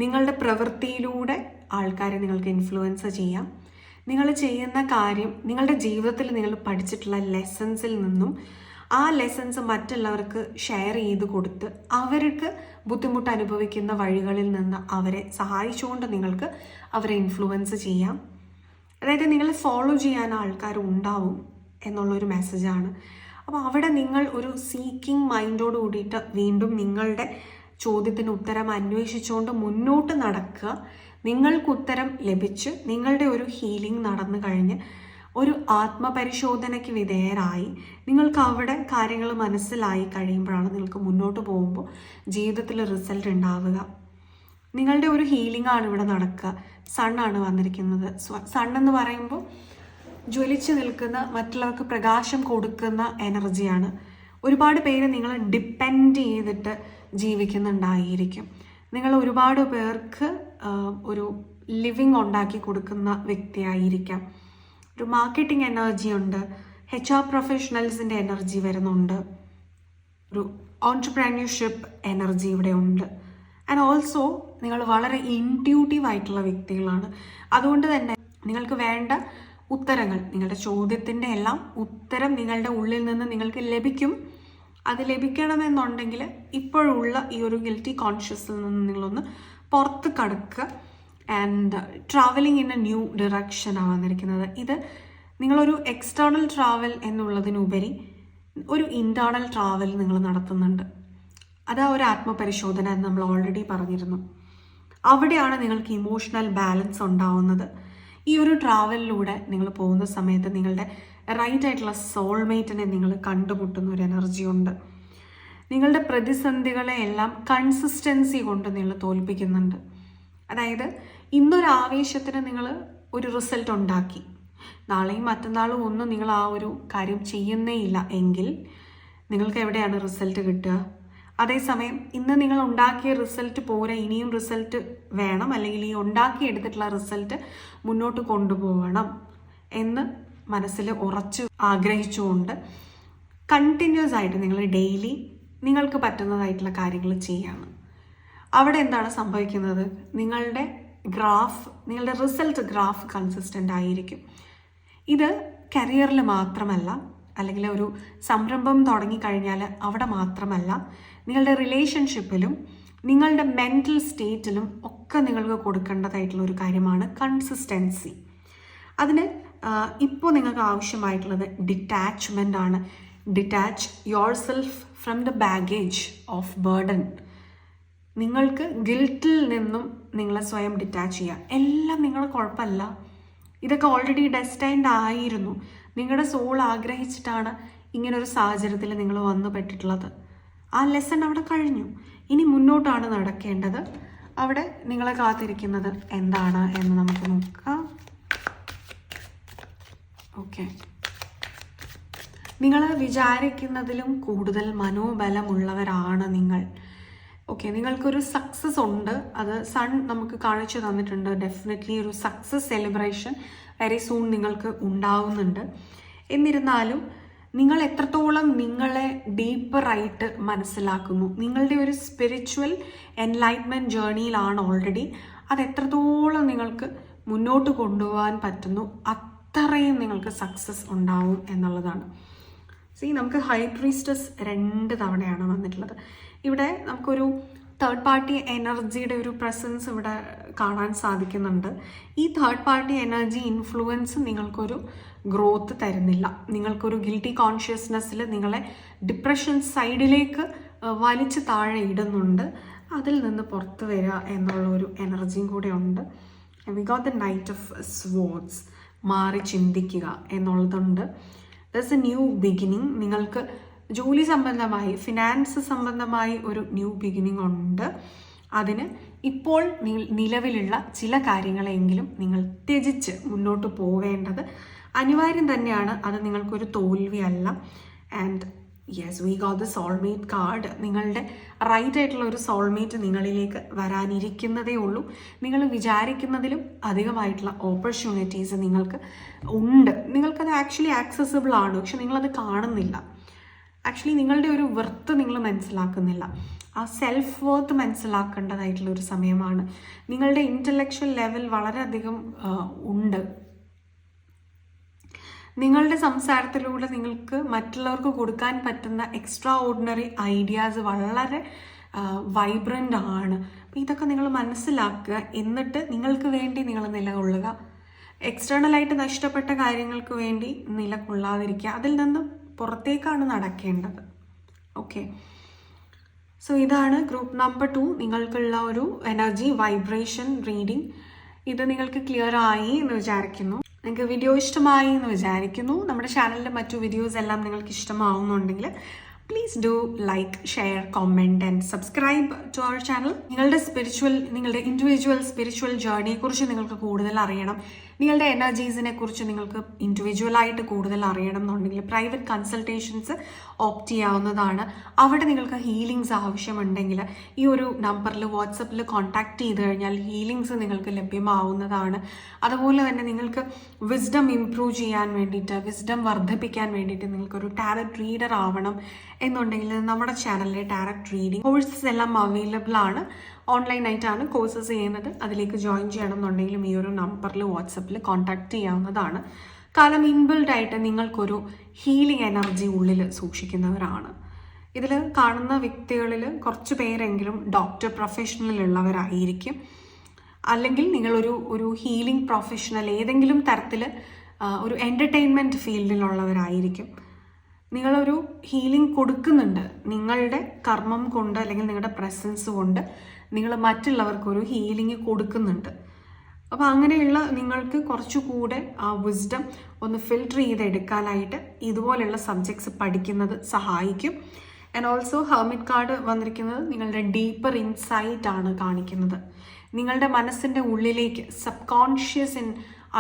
നിങ്ങളുടെ പ്രവൃത്തിയിലൂടെ ആൾക്കാരെ നിങ്ങൾക്ക് ഇൻഫ്ലുവൻസ് ചെയ്യാം. നിങ്ങൾ ചെയ്യുന്ന കാര്യം, നിങ്ങളുടെ ജീവിതത്തിൽ നിങ്ങൾ പഠിച്ചിട്ടുള്ള ലെസൺസിൽ നിന്നും ആ ലെസൺസ് മറ്റുള്ളവർക്ക് ഷെയർ ചെയ്ത് കൊടുത്ത് അവർക്ക് ബുദ്ധിമുട്ട് അനുഭവിക്കുന്ന വഴികളിൽ നിന്ന് അവരെ സഹായിച്ചുകൊണ്ട് നിങ്ങൾക്ക് അവരെ ഇൻഫ്ലുവൻസ് ചെയ്യാം. അതായത് നിങ്ങളെ ഫോളോ ചെയ്യാൻ ആൾക്കാർ ഉണ്ടാവും എന്നുള്ളൊരു മെസ്സേജാണ്. അപ്പോൾ അവിടെ നിങ്ങൾ ഒരു സീക്കിംഗ് മൈൻഡോട് കൂടിയിട്ട് വീണ്ടും നിങ്ങളുടെ ചോദ്യത്തിന് ഉത്തരം അന്വേഷിച്ചുകൊണ്ട് മുന്നോട്ട് നടക്കുക. നിങ്ങൾക്ക് ഉത്തരം ലഭിച്ച് നിങ്ങളുടെ ഒരു ഹീലിംഗ് നടന്നു കഴിഞ്ഞ് ഒരു ആത്മപരിശോധനയ്ക്ക് വിധേയരായി നിങ്ങൾക്ക് അവിടെ കാര്യങ്ങൾ മനസ്സിലായി കഴിയുമ്പോഴാണ് നിങ്ങൾക്ക് മുന്നോട്ട് പോകുമ്പോൾ ജീവിതത്തിൽ റിസൾട്ട് ഉണ്ടാവുക. നിങ്ങളുടെ ഒരു ഹീലിംഗ് ആണ് ഇവിടെ നടക്കുക. സണ്ണാണ് വന്നിരിക്കുന്നത്. സൺ എന്ന് പറയുമ്പോൾ ജ്വലിച്ച് നിൽക്കുന്ന, മറ്റുള്ളവർക്ക് പ്രകാശം കൊടുക്കുന്ന എനർജിയാണ്. ഒരുപാട് പേര് നിങ്ങളെ ഡിപ്പെൻഡ് ചെയ്തിട്ട് ജീവിക്കുന്നുണ്ടായിരിക്കും. നിങ്ങൾ ഒരുപാട് പേർക്ക് ഒരു ലിവിങ് ഉണ്ടാക്കി കൊടുക്കുന്ന വ്യക്തിയായിരിക്കാം. ഒരു മാർക്കറ്റിംഗ് എനർജി ഉണ്ട്, HR പ്രൊഫഷണൽസിൻ്റെ എനർജി വരുന്നുണ്ട്, ഒരു ഓൺട്രപ്രന്യൂർഷിപ്പ് എനർജി ഇവിടെ ഉണ്ട്. ആൻഡ് ഓൾസോ നിങ്ങൾ വളരെ ഇൻറ്റ്യൂട്ടീവ് ആയിട്ടുള്ള വ്യക്തികളാണ്. അതുകൊണ്ട് തന്നെ നിങ്ങൾക്ക് വേണ്ട ഉത്തരങ്ങൾ, നിങ്ങളുടെ ചോദ്യത്തിൻ്റെ എല്ലാം ഉത്തരം നിങ്ങളുടെ ഉള്ളിൽ നിന്ന് നിങ്ങൾക്ക് ലഭിക്കും. അത് ലഭിക്കണമെന്നുണ്ടെങ്കിൽ ഇപ്പോഴുള്ള ഈ ഒരു ഗിൽറ്റി കോൺഷ്യസിൽ നിന്ന് നിങ്ങളൊന്ന് പുറത്ത് കടക്കുക. And travelling in a new ഡിറക്ഷനാണ് വന്നിരിക്കുന്നത്. ഇത് നിങ്ങളൊരു എക്സ്റ്റേണൽ ട്രാവൽ എന്നുള്ളതിനുപരി ഒരു ഇൻറ്റേർണൽ ട്രാവൽ നിങ്ങൾ നടത്തുന്നുണ്ട്. അതാ ഒരു ആത്മപരിശോധന എന്ന് നമ്മൾ ഓൾറെഡി പറഞ്ഞിരുന്നു. അവിടെയാണ് നിങ്ങൾക്ക് ഇമോഷണൽ ബാലൻസ് ഉണ്ടാവുന്നത്. ഈ ഒരു ട്രാവലിലൂടെ നിങ്ങൾ പോകുന്ന സമയത്ത് നിങ്ങളുടെ റൈറ്റ് ആയിട്ടുള്ള സോൾമേറ്റിനെ നിങ്ങൾ കണ്ടുമുട്ടുന്ന ഒരു എനർജി ഉണ്ട്. നിങ്ങളുടെ പ്രതിസന്ധികളെ എല്ലാം കൺസിസ്റ്റൻസി കൊണ്ട് നിങ്ങൾ തോൽപ്പിക്കുന്നുണ്ട്. അതായത് ഇന്നൊരു ആവേശത്തിന് നിങ്ങൾ ഒരു റിസൾട്ട് ഉണ്ടാക്കി, നാളെയും മറ്റന്നാളും ഒന്നും നിങ്ങൾ ആ ഒരു കാര്യം ചെയ്യുന്നേ ഇല്ല എങ്കിൽ നിങ്ങൾക്ക് എവിടെയാണ് റിസൾട്ട് കിട്ടുക? അതേസമയം ഇന്ന് നിങ്ങൾ ഉണ്ടാക്കിയ റിസൾട്ട് പോരാ, ഇനിയും റിസൾട്ട് വേണം, അല്ലെങ്കിൽ ഈ ഉണ്ടാക്കിയെടുത്തിട്ടുള്ള റിസൾട്ട് മുന്നോട്ട് കൊണ്ടുപോകണം എന്ന് മനസ്സിൽ ഉറച്ച് ആഗ്രഹിച്ചുകൊണ്ട് കണ്ടിന്യൂസ് ആയിട്ട് നിങ്ങൾ ഡെയിലി നിങ്ങൾക്ക് പറ്റുന്നതായിട്ടുള്ള കാര്യങ്ങൾ ചെയ്യാണ്. അവിടെ എന്താണ് സംഭവിക്കുന്നത്? നിങ്ങളുടെ റിസൾട്ട് ഗ്രാഫ് കൺസിസ്റ്റൻ്റ് ആയിരിക്കും. ഇത് കരിയറിൽ മാത്രമല്ല, അല്ലെങ്കിൽ ഒരു സംരംഭം തുടങ്ങിക്കഴിഞ്ഞാൽ അവിടെ മാത്രമല്ല, നിങ്ങളുടെ റിലേഷൻഷിപ്പിലും നിങ്ങളുടെ മെൻ്റൽ സ്റ്റേറ്റിലും ഒക്കെ നിങ്ങൾക്ക് കൊടുക്കേണ്ടതായിട്ടുള്ള ഒരു കാര്യമാണ് കൺസിസ്റ്റൻസി. അതിന് ഇപ്പോൾ നിങ്ങൾക്ക് ആവശ്യമായിട്ടുള്ളത് ഡിറ്റാച്ച്മെൻ്റ് ആണ്. Detach your self from the baggage of burden. നിങ്ങൾക്ക് ഗിൽറ്റിൽ നിന്നും നിങ്ങളെ സ്വയം ഡിറ്റാച്ച് ചെയ്യുക. എല്ലാം നിങ്ങളുടെ കുഴപ്പമല്ല, ഇതൊക്കെ ഓൾറെഡി ഡെസ്റ്റൈൻഡ് ആയിരുന്നു. നിങ്ങളുടെ സോൾ ആഗ്രഹിച്ചിട്ടാണ് ഇങ്ങനൊരു സാഹചര്യത്തിൽ നിങ്ങൾ വന്നു പെട്ടിട്ടുള്ളത്. ആ ലെസൺ അവിടെ കഴിഞ്ഞു. ഇനി മുന്നോട്ടാണ് നടക്കേണ്ടത്. അവിടെ നിങ്ങളെ കാത്തിരിക്കുന്നത് എന്താണ് എന്ന് നമുക്ക് നോക്കാം. ഓക്കെ, നിങ്ങൾ വിചാരിക്കുന്നതിലും കൂടുതൽ മനോബലമുള്ളവരാണ് നിങ്ങൾ. ഓക്കെ, നിങ്ങൾക്കൊരു സക്സസ് ഉണ്ട്. അത് സൺ നമുക്ക് കാണിച്ചു തന്നിട്ടുണ്ട്. ഡെഫിനറ്റ്ലി ഒരു സക്സസ് സെലിബ്രേഷൻ വെരി സൂൺ നിങ്ങൾക്ക് ഉണ്ടാവുന്നുണ്ട്. എന്നിരുന്നാലും നിങ്ങൾ എത്രത്തോളം നിങ്ങളെ ഡീപ്പറായിട്ട് മനസ്സിലാക്കുന്നു, നിങ്ങളുടെ ഒരു സ്പിരിച്വൽ എൻലൈറ്റ്മെൻറ്റ് ജേർണിയിലാണ് ഓൾറെഡി. അത് എത്രത്തോളം നിങ്ങൾക്ക് മുന്നോട്ട് കൊണ്ടുപോകാൻ പറ്റുന്നു അത്രയും നിങ്ങൾക്ക് സക്സസ് ഉണ്ടാവും എന്നുള്ളതാണ്. നമുക്ക് ഹൈ പ്രീസ്റ്റസ് 2 തവണയാണ് വന്നിട്ടുള്ളത്. ഇവിടെ നമുക്കൊരു തേർഡ് പാർട്ടി എനർജിയുടെ ഒരു പ്രസൻസ് ഇവിടെ കാണാൻ സാധിക്കുന്നുണ്ട്. ഈ തേർഡ് പാർട്ടി എനർജി ഇൻഫ്ലുവൻസ് നിങ്ങൾക്കൊരു ഗ്രോത്ത് തരുന്നില്ല. നിങ്ങൾക്കൊരു ഗിൽറ്റി കോൺഷ്യസ്നെസ്സിൽ നിങ്ങളെ ഡിപ്രഷൻ സൈഡിലേക്ക് വലിച്ച് താഴെ ഇടുന്നുണ്ട്. അതിൽ നിന്ന് പുറത്ത് വരിക എന്നുള്ള ഒരു എനർജിയും കൂടെ ഉണ്ട്. We got the knight of swords. മാറി ചിന്തിക്കുക എന്നുള്ളതുണ്ട്. That's a new beginning. നിങ്ങൾക്ക് ജോലി സംബന്ധമായി, ഫിനാൻസ് സംബന്ധമായി ഒരു ന്യൂ ബിഗിനിങ് ഉണ്ട്. അതിന് ഇപ്പോൾ നിലവിലുള്ള ചില കാര്യങ്ങളെങ്കിലും നിങ്ങൾ ത്യജിച്ച് മുന്നോട്ട് പോവേണ്ടത് അനിവാര്യം തന്നെയാണ്. അത് നിങ്ങൾക്കൊരു തോൽവിയല്ല. And yes, we got the soulmate card. നിങ്ങളുടെ റൈറ്റ് ആയിട്ടുള്ള ഒരു സോൾമേറ്റ് നിങ്ങളിലേക്ക് വരാനിരിക്കുന്നതേ ഉള്ളൂ. നിങ്ങൾ വിചാരിക്കുന്നതിലും അധികമായിട്ടുള്ള ഓപ്പർച്യൂണിറ്റീസ് നിങ്ങൾക്ക് ഉണ്ട്. നിങ്ങൾക്കത് ആക്ച്വലി ആക്സസിബിൾ ആണ്, പക്ഷെ നിങ്ങളത് കാണുന്നില്ല. ആക്ച്വലി നിങ്ങളുടെ ഒരു വർത്ത് നിങ്ങൾ മനസ്സിലാക്കുന്നില്ല. ആ സെൽഫ് വർത്ത് മനസ്സിലാക്കേണ്ടതായിട്ടുള്ള ഒരു സമയമാണ്. നിങ്ങളുടെ ഇൻ്റലക്ച്വൽ ലെവൽ വളരെയധികം ഉണ്ട്. നിങ്ങളുടെ സംസാരത്തിലൂടെ നിങ്ങൾക്ക് മറ്റുള്ളവർക്ക് കൊടുക്കാൻ പറ്റുന്ന എക്സ്ട്രാ ഓർഡിനറി ഐഡിയാസ് വളരെ വൈബ്രൻ്റ് ആണ്. അപ്പം ഇതൊക്കെ നിങ്ങൾ മനസ്സിലാക്കുക. എന്നിട്ട് നിങ്ങൾക്ക് വേണ്ടി നിങ്ങൾ നിലകൊള്ളുക. എക്സ്റ്റേണലായിട്ട് നഷ്ടപ്പെട്ട കാര്യങ്ങൾക്ക് വേണ്ടി നിലകൊള്ളാതിരിക്കുക. അതിൽ നിന്ന് പുറത്തേക്കാണ് നടക്കേണ്ടത്. ഓക്കെ, സോ ഇതാണ് ഗ്രൂപ്പ് നമ്പർ 2 നിങ്ങൾക്കുള്ള ഒരു എനർജി വൈബ്രേഷൻ റീഡിംഗ്. ഇത് നിങ്ങൾക്ക് ക്ലിയർ ആയി എന്ന് വിചാരിക്കുന്നു. നിങ്ങൾക്ക് വീഡിയോ ഇഷ്ടമായി എന്ന് വിചാരിക്കുന്നു. നമ്മുടെ ചാനലിലെ മറ്റു വീഡിയോസ് എല്ലാം നിങ്ങൾക്ക് ഇഷ്ടമാവുന്നുണ്ടെങ്കിൽ please do like, share, comment and subscribe to our channel. നിങ്ങളുടെ ഇൻഡിവിജ്വൽ സ്പിരിച്വൽ ജേർണിയെക്കുറിച്ച് നിങ്ങൾക്ക് കൂടുതൽ അറിയണം, നിങ്ങളുടെ എനർജീസിനെ കുറിച്ച് നിങ്ങൾക്ക് ഇൻഡിവിജ്വലായിട്ട് കൂടുതൽ അറിയണം എന്നുണ്ടെങ്കിൽ പ്രൈവറ്റ് കൺസൾട്ടേഷൻസ് ഓപ്റ്റ് ചെയ്യാവുന്നതാണ്. അവിടെ നിങ്ങൾക്ക് ഹീലിങ്സ് ആവശ്യമുണ്ടെങ്കിൽ ഈ ഒരു നമ്പറിൽ വാട്സപ്പിൽ കോൺടാക്ട് ചെയ്ത് കഴിഞ്ഞാൽ ഹീലിങ്സ് നിങ്ങൾക്ക് ലഭ്യമാവുന്നതാണ്. അതുപോലെ തന്നെ നിങ്ങൾക്ക് വിസ്ഡം ഇംപ്രൂവ് ചെയ്യാൻ വേണ്ടിയിട്ട്, വിസ്ഡം വർദ്ധിപ്പിക്കാൻ വേണ്ടിയിട്ട് നിങ്ങൾക്കൊരു ടാരറ്റ് റീഡർ ആവണം എന്നുണ്ടെങ്കിൽ നമ്മുടെ ചാനലിലെ ടാരറ്റ് റീഡിംഗ് കോഴ്സസ് എല്ലാം അവൈലബിൾ ആണ്. ഓൺലൈനായിട്ടാണ് കോഴ്സസ് ചെയ്യുന്നത്. അതിലേക്ക് ജോയിൻ ചെയ്യണം എന്നുണ്ടെങ്കിലും ഈ ഒരു നമ്പറിൽ വാട്സപ്പിൽ കോൺടാക്ട് ചെയ്യാവുന്നതാണ്. കാരണം ഇൻബിൽഡായിട്ട് നിങ്ങൾക്കൊരു ഹീലിംഗ് എനർജി ഉള്ളിൽ സൂക്ഷിക്കുന്നവരാണ്. ഇതിൽ കാണുന്ന വ്യക്തികളിൽ കുറച്ച് പേരെങ്കിലും ഡോക്ടർ പ്രൊഫഷണലുള്ളവരായിരിക്കും. അല്ലെങ്കിൽ നിങ്ങളൊരു ഹീലിംഗ് പ്രൊഫഷണൽ ഏതെങ്കിലും തരത്തിൽ ഒരു എൻ്റർടൈൻമെൻറ്റ് ഫീൽഡിലുള്ളവരായിരിക്കും. നിങ്ങളൊരു ഹീലിംഗ് കൊടുക്കുന്നുണ്ട്. നിങ്ങളുടെ കർമ്മം കൊണ്ട് അല്ലെങ്കിൽ നിങ്ങളുടെ പ്രസൻസ് കൊണ്ട് നിങ്ങൾ മറ്റുള്ളവർക്കൊരു ഹീലിംഗ് കൊടുക്കുന്നുണ്ട്. അപ്പോൾ അങ്ങനെയുള്ള നിങ്ങൾക്ക് കുറച്ചുകൂടെ ആ വിസ്ഡം ഒന്ന് ഫിൽട്ടർ ചെയ്തെടുക്കാനായിട്ട് ഇതുപോലെയുള്ള സബ്ജക്ട്സ് പഠിക്കുന്നത് സഹായിക്കും. ആൻഡ് ഓൾസോ ഹെർമിറ്റ് കാർഡ് വന്നിരിക്കുന്നത് നിങ്ങളുടെ ഡീപ്പർ ഇൻസൈറ്റ് ആണ് കാണിക്കുന്നത്. നിങ്ങളുടെ മനസ്സിൻ്റെ ഉള്ളിലേക്ക്, സബ് കോൺഷ്യസ്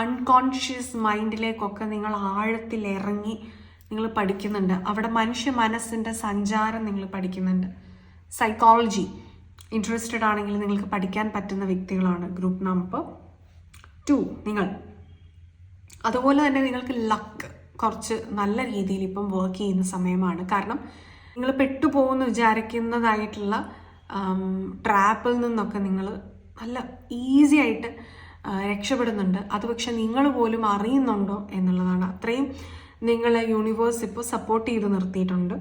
അൺകോൺഷ്യസ് മൈൻഡിലേക്കൊക്കെ നിങ്ങൾ ആഴത്തിൽ ഇറങ്ങി നിങ്ങൾ പഠിക്കുന്നുണ്ട്. അവിടെ മനുഷ്യ മനസ്സിൻ്റെ സഞ്ചാരം നിങ്ങൾ പഠിക്കുന്നുണ്ട്. സൈക്കോളജി ഇൻട്രസ്റ്റഡ് ആണെങ്കിൽ നിങ്ങൾക്ക് പഠിക്കാൻ പറ്റുന്ന വ്യക്തികളാണ് ഗ്രൂപ്പ് നമ്പർ 2 നിങ്ങൾ. അതുപോലെ തന്നെ നിങ്ങൾക്ക് ലക്ക് കുറച്ച് നല്ല രീതിയിൽ ഇപ്പം വർക്ക് ചെയ്യുന്ന സമയമാണ്. കാരണം നിങ്ങൾ പെട്ടുപോകുമെന്ന് വിചാരിക്കുന്നതായിട്ടുള്ള ട്രാപ്പിൽ നിന്നൊക്കെ നിങ്ങൾ നല്ല ഈസി ആയിട്ട് രക്ഷപ്പെടുന്നുണ്ട്. അത് പക്ഷെ നിങ്ങൾ പോലും അറിയുന്നുണ്ടോ എന്നുള്ളതാണ്. അത്രയും നിങ്ങളെ യൂണിവേഴ്സ് ഇപ്പോൾ സപ്പോർട്ട് ചെയ്ത് നിർത്തിയിട്ടുണ്ട്.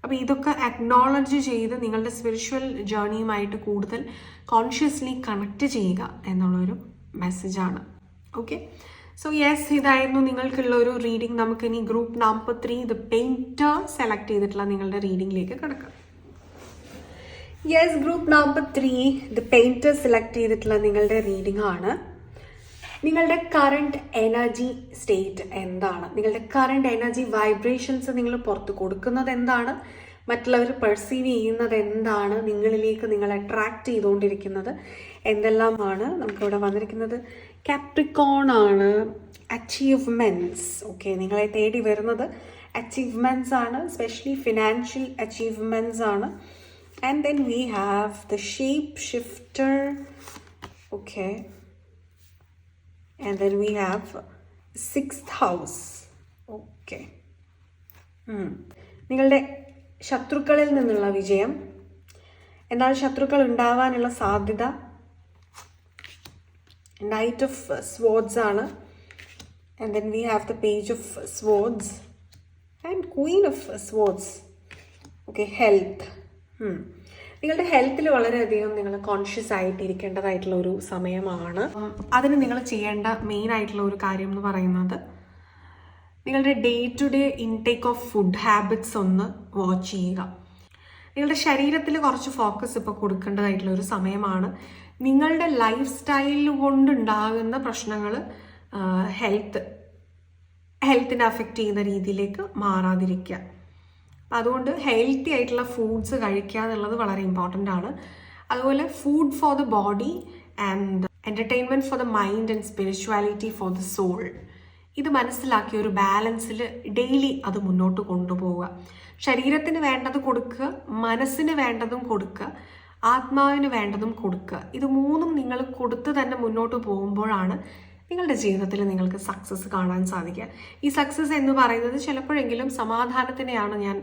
അപ്പോൾ ഇതൊക്കെ അക്നോളജ് ചെയ്ത് നിങ്ങളുടെ സ്പിരിച്വൽ ജേർണിയുമായിട്ട് കൂടുതൽ കോൺഷ്യസ്ലി കണക്ട് ചെയ്യുക എന്നുള്ളൊരു മെസ്സേജാണ്. ഓക്കെ, സോ യെസ്, ഇതായിരുന്നു നിങ്ങൾക്കുള്ള ഒരു റീഡിംഗ്. നമുക്കിനി group number 3 the painter select ചെയ്തിട്ടുള്ള നിങ്ങളുടെ റീഡിങ്ങിലേക്ക് കിടക്കാം. Yes, group number 3 the painter select ചെയ്തിട്ടുള്ള നിങ്ങളുടെ റീഡിംഗ് ആണ്. നിങ്ങളുടെ കറണ്ട് എനർജി സ്റ്റേറ്റ് എന്താണ്? നിങ്ങളുടെ കറണ്ട് എനർജി വൈബ്രേഷൻസ് നിങ്ങൾ പുറത്ത് കൊടുക്കുന്നത് എന്താണ്? മറ്റുള്ളവർ പെർസീവ് ചെയ്യുന്നത് എന്താണ്? നിങ്ങളിലേക്ക് നിങ്ങൾ അട്രാക്ട് ചെയ്തുകൊണ്ടിരിക്കുന്നത് എന്തെല്ലാമാണ്? നമുക്കിവിടെ വന്നിരിക്കുന്നത് കാപ്രിക്കോൺ ആണ്. അച്ചീവ്മെൻറ്റ്സ്. ഓക്കെ, നിങ്ങളെ തേടി വരുന്നത് അച്ചീവ്മെൻറ്റ്സ് ആണ്, സ്പെഷ്യലി ഫിനാൻഷ്യൽ അച്ചീവ്മെൻറ്റ്സ് ആണ്. And then we have the shape shifter. Okay, and then we have 6th house. Okay, നിങ്ങളുടെ ശത്രുക്കളിൽ നിന്നുള്ള വിജയം. എന്നാൽ ശത്രുക്കൾ ഉണ്ടാവാനുള്ള സാധ്യത നൈറ്റ് ഓഫ് സ്വാർഡ്സ് ആണ്. and then we have the page of swords and queen of swords. Okay, health. നിങ്ങളുടെ ഹെൽത്തിൽ വളരെയധികം നിങ്ങൾ കോൺഷ്യസ് ആയിട്ടിരിക്കേണ്ടതായിട്ടുള്ള ഒരു സമയമാണ്. അതിന് നിങ്ങൾ ചെയ്യേണ്ട മെയിൻ ആയിട്ടുള്ള ഒരു കാര്യം എന്ന് പറയുന്നത് നിങ്ങളുടെ day to day intake of food habits ഒന്ന് വാച്ച് ചെയ്യുക. നിങ്ങളുടെ ശരീരത്തിൽ കുറച്ച് ഫോക്കസ് ഇപ്പോൾ കൊടുക്കേണ്ടതായിട്ടുള്ള ഒരു സമയമാണ്. നിങ്ങളുടെ ലൈഫ് സ്റ്റൈൽ കൊണ്ടുണ്ടാകുന്ന പ്രശ്നങ്ങൾ, ഹെൽത്ത് ഹെൽത്തിനെ അഫക്റ്റ് ചെയ്യുന്ന രീതിയിലേക്ക് മാറാതിരിക്കുക. അപ്പം അതുകൊണ്ട് ഹെൽത്തി ആയിട്ടുള്ള ഫുഡ്സ് കഴിക്കുക എന്നുള്ളത് വളരെ ഇമ്പോർട്ടൻ്റ് ആണ്. അതുപോലെ food for the body and entertainment for the mind and spirituality for the soul. ഇത് മനസ്സിലാക്കിയ ഒരു ബാലൻസിൽ ഡെയിലി അത് മുന്നോട്ട് കൊണ്ടുപോവുക. ശരീരത്തിന് വേണ്ടത് കൊടുക്കുക, മനസ്സിന് വേണ്ടതും കൊടുക്കുക, ആത്മാവിന് വേണ്ടതും കൊടുക്കുക. ഇത് മൂന്നും നിങ്ങൾ കൊടുത്ത് തന്നെ മുന്നോട്ട് പോകുമ്പോഴാണ് നിങ്ങളുടെ ജീവിതത്തിൽ നിങ്ങൾക്ക് സക്സസ് കാണാൻ സാധിക്കുക. ഈ സക്സസ് എന്ന് പറയുന്നത് ചിലപ്പോഴെങ്കിലും സമാധാനത്തിനെയാണ് ഞാൻ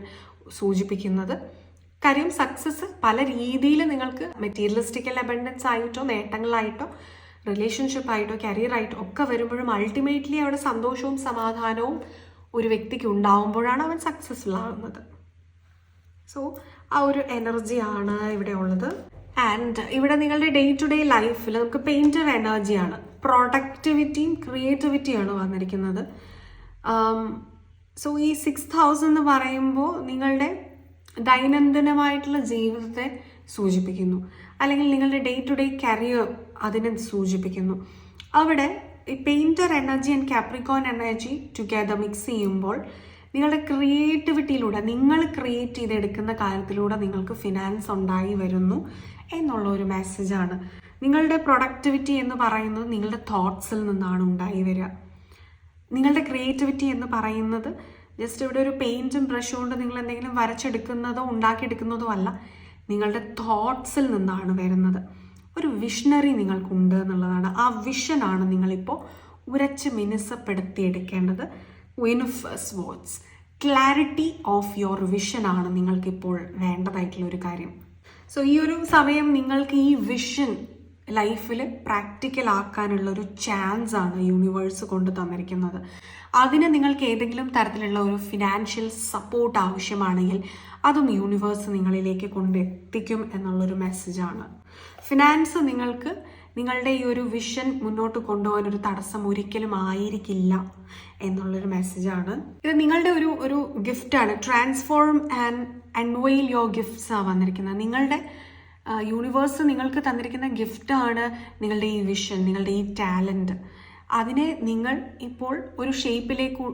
സൂചിപ്പിക്കുന്നത്. കാര്യം സക്സസ് പല രീതിയിൽ നിങ്ങൾക്ക് മെറ്റീരിയലിസ്റ്റിക്കൽ അബണ്ടൻസ് ആയിട്ടോ നേട്ടങ്ങളായിട്ടോ റിലേഷൻഷിപ്പായിട്ടോ കരിയറായിട്ടോ ഒക്കെ വരുമ്പോഴും അൾട്ടിമേറ്റ്ലി അവിടെ സന്തോഷവും സമാധാനവും ഒരു വ്യക്തിക്ക് ഉണ്ടാവുമ്പോഴാണ് അവൻ സക്സസ്ഫുൾ ആകുന്നത്. സോ ആ ഒരു എനർജിയാണ് ഇവിടെ ഉള്ളത്. ആൻഡ് ഇവിടെ നിങ്ങളുടെ ഡേ ടു ഡേ ലൈഫിൽ നമുക്ക് പെയിൻറ്റർ എനർജിയാണ്, പ്രൊഡക്ടിവിറ്റിയും ക്രിയേറ്റിവിറ്റിയാണ് വന്നിരിക്കുന്നത്. സോ ഈ 6000 എന്ന് പറയുമ്പോൾ നിങ്ങളുടെ ദൈനംദിനമായിട്ടുള്ള ജീവിതത്തെ സൂചിപ്പിക്കുന്നു, അല്ലെങ്കിൽ നിങ്ങളുടെ ഡേ ടു ഡേ കരിയർ അതിനെ സൂചിപ്പിക്കുന്നു. അവിടെ ഈ painter energy and Capricorn energy together mix ചെയ്യുമ്പോൾ നിങ്ങളുടെ ക്രിയേറ്റിവിറ്റിയിലൂടെ, നിങ്ങൾ ക്രിയേറ്റ് ചെയ്തെടുക്കുന്ന കാര്യത്തിലൂടെ നിങ്ങൾക്ക് ഫിനാൻസ് ഉണ്ടായി വരുന്നു എന്നുള്ള ഒരു മെസ്സേജാണ്. നിങ്ങളുടെ പ്രൊഡക്ടിവിറ്റി എന്ന് പറയുന്നത് നിങ്ങളുടെ തോട്ട്സിൽ നിന്നാണ് ഉണ്ടായി വരിക. നിങ്ങളുടെ ക്രിയേറ്റിവിറ്റി എന്ന് പറയുന്നത് ജസ്റ്റ് ഇവിടെ ഒരു പെയിൻറ്റും ബ്രഷ് കൊണ്ട് നിങ്ങൾ എന്തെങ്കിലും വരച്ചെടുക്കുന്നതോ ഉണ്ടാക്കിയെടുക്കുന്നതോ അല്ല, നിങ്ങളുടെ തോട്ട്സിൽ നിന്നാണ് വരുന്നത്. ഒരു വിഷണറി നിങ്ങൾക്കുണ്ട് എന്നുള്ളതാണ്. ആ വിഷനാണ് നിങ്ങളിപ്പോൾ ഉരച്ച് മിനുസപ്പെടുത്തിയെടുക്കേണ്ടത്. Queen of swords, clarity of your വിഷനാണ് നിങ്ങൾക്കിപ്പോൾ വേണ്ടതായിട്ടുള്ള ഒരു കാര്യം. സോ ഈ ഒരു സമയം നിങ്ങൾക്ക് ഈ വിഷൻ ലൈഫിൽ പ്രാക്ടിക്കൽ ആക്കാനുള്ള ഒരു ചാൻസ് ആണ് യൂണിവേഴ്സ് കൊണ്ട് തന്നിരിക്കുന്നത്. അതിന് നിങ്ങൾക്ക് ഏതെങ്കിലും തരത്തിലുള്ള ഒരു ഫിനാൻഷ്യൽ സപ്പോർട്ട് ആവശ്യമാണെങ്കിൽ അതും യൂണിവേഴ്സ് നിങ്ങളിലേക്ക് കൊണ്ടെത്തിക്കും എന്നുള്ളൊരു മെസ്സേജാണ്. ഫിനാൻസ് നിങ്ങൾക്ക് നിങ്ങളുടെ ഈ ഒരു വിഷൻ മുന്നോട്ട് കൊണ്ടുപോകാൻ ഒരു തടസ്സം ഒരിക്കലും ആയിരിക്കില്ല എന്നുള്ളൊരു മെസ്സേജാണ്. ഇത് നിങ്ങളുടെ ഒരു ഗിഫ്റ്റാണ്. Transform and unveil your gifts ആണ് വന്നിരിക്കുന്നത്. നിങ്ങളുടെ യൂണിവേഴ്സ് നിങ്ങൾക്ക് തന്നിരിക്കുന്ന ഗിഫ്റ്റാണ് നിങ്ങളുടെ ഈ വിഷൻ, നിങ്ങളുടെ ഈ ടാലൻറ്റ്. അതിനെ നിങ്ങൾ ഇപ്പോൾ ഒരു ഷേപ്പിലേക്ക്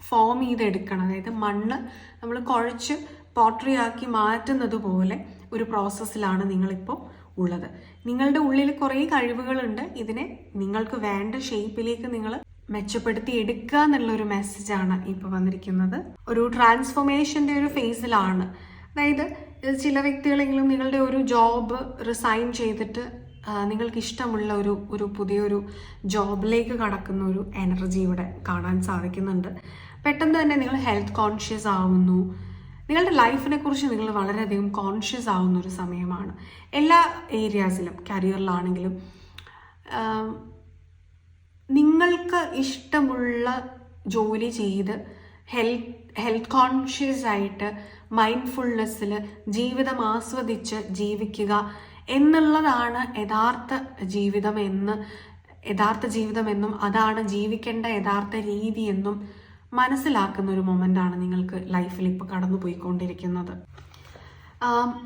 ഫോം ചെയ്തെടുക്കണം. അതായത് മണ്ണ് നമ്മൾ കുഴച്ച് പോട്ടറി ആക്കി മാറ്റുന്നത് പോലെ ഒരു പ്രോസസ്സിലാണ് നിങ്ങളിപ്പോൾ ഉള്ളത്. നിങ്ങളുടെ ഉള്ളിൽ കുറേ കഴിവുകളുണ്ട്. ഇതിനെ നിങ്ങൾക്ക് വേണ്ട ഷേപ്പിലേക്ക് നിങ്ങൾ മെച്ചപ്പെടുത്തി എടുക്കുക എന്നുള്ളൊരു മെസ്സേജാണ് ഇപ്പോൾ വന്നിരിക്കുന്നത്. ഒരു ട്രാൻസ്ഫോർമേഷൻ്റെ ഒരു ഫേസിലാണ്. അതായത് ചില വ്യക്തികളെങ്കിലും നിങ്ങളുടെ ഒരു ജോബ് റിസൈൻ ചെയ്തിട്ട് നിങ്ങൾക്ക് ഇഷ്ടമുള്ള ഒരു പുതിയൊരു ജോബിലേക്ക് കടക്കുന്ന ഒരു എനർജി ഇവിടെ കാണാൻ സാധിക്കുന്നുണ്ട്. പെട്ടെന്ന് തന്നെ നിങ്ങൾ ഹെൽത്ത് കോൺഷ്യസ് ആവുന്നു. നിങ്ങളുടെ ലൈഫിനെ കുറിച്ച് നിങ്ങൾ വളരെയധികം കോൺഷ്യസ് ആവുന്ന ഒരു സമയമാണ്. എല്ലാ ഏരിയാസിലും, കരിയറിലാണെങ്കിലും നിങ്ങൾക്ക് ഇഷ്ടമുള്ള ജോലി ചെയ്ത് ഹെൽത്ത് കോൺഷ്യസ് ആയിട്ട് മൈൻഡ്ഫുൾനെസ്സിൽ ജീവിതം ആസ്വദിച്ച് ജീവിക്കുക എന്നുള്ളതാണ് യഥാർത്ഥ ജീവിതമെന്നും അതാണ് ജീവിക്കേണ്ട യഥാർത്ഥ രീതി എന്നും മനസ്സിലാക്കുന്ന ഒരു മൊമെൻ്റാണ് നിങ്ങൾക്ക് ലൈഫിൽ ഇപ്പോൾ കടന്നു പോയിക്കൊണ്ടിരിക്കുന്നത്.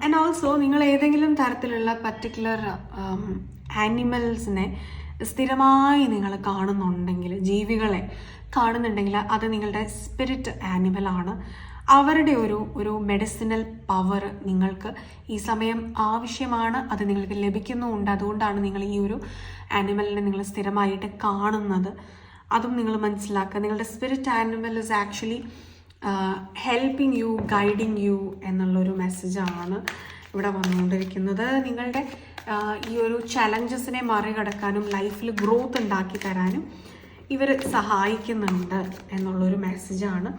ആൻഡ് ഓൾസോ നിങ്ങൾ ഏതെങ്കിലും തരത്തിലുള്ള പർട്ടിക്കുലർ ആനിമൽസിനെ സ്ഥിരമായി നിങ്ങൾ കാണുന്നുണ്ടെങ്കിൽ, ജീവികളെ കാണുന്നുണ്ടെങ്കിൽ അത് നിങ്ങളുടെ സ്പിരിറ്റ് ആനിമലാണ്. അവരുടെ ഒരു മെഡിസിനൽ പവർ നിങ്ങൾക്ക് ഈ സമയം ആവശ്യമാണ്. അത് നിങ്ങൾക്ക് ലഭിക്കുന്നുമുണ്ട്. അതുകൊണ്ടാണ് നിങ്ങൾ ഈ ഒരു ആനിമലിനെ നിങ്ങൾ സ്ഥിരമായിട്ട് കാണുന്നത്. അതും നിങ്ങൾ മനസ്സിലാക്കുക. നിങ്ങളുടെ spirit animal is actually helping you, guiding you എന്നുള്ളൊരു മെസ്സേജാണ് ഇവിടെ വന്നുകൊണ്ടിരിക്കുന്നത്. നിങ്ങളുടെ ഈ ഒരു ചലഞ്ചസിനെ മറികടക്കാനും ലൈഫിൽ ഗ്രോത്ത് ഉണ്ടാക്കി തരാനും ഇവർ സഹായിക്കുന്നുണ്ട് എന്നുള്ളൊരു മെസ്സേജാണ്.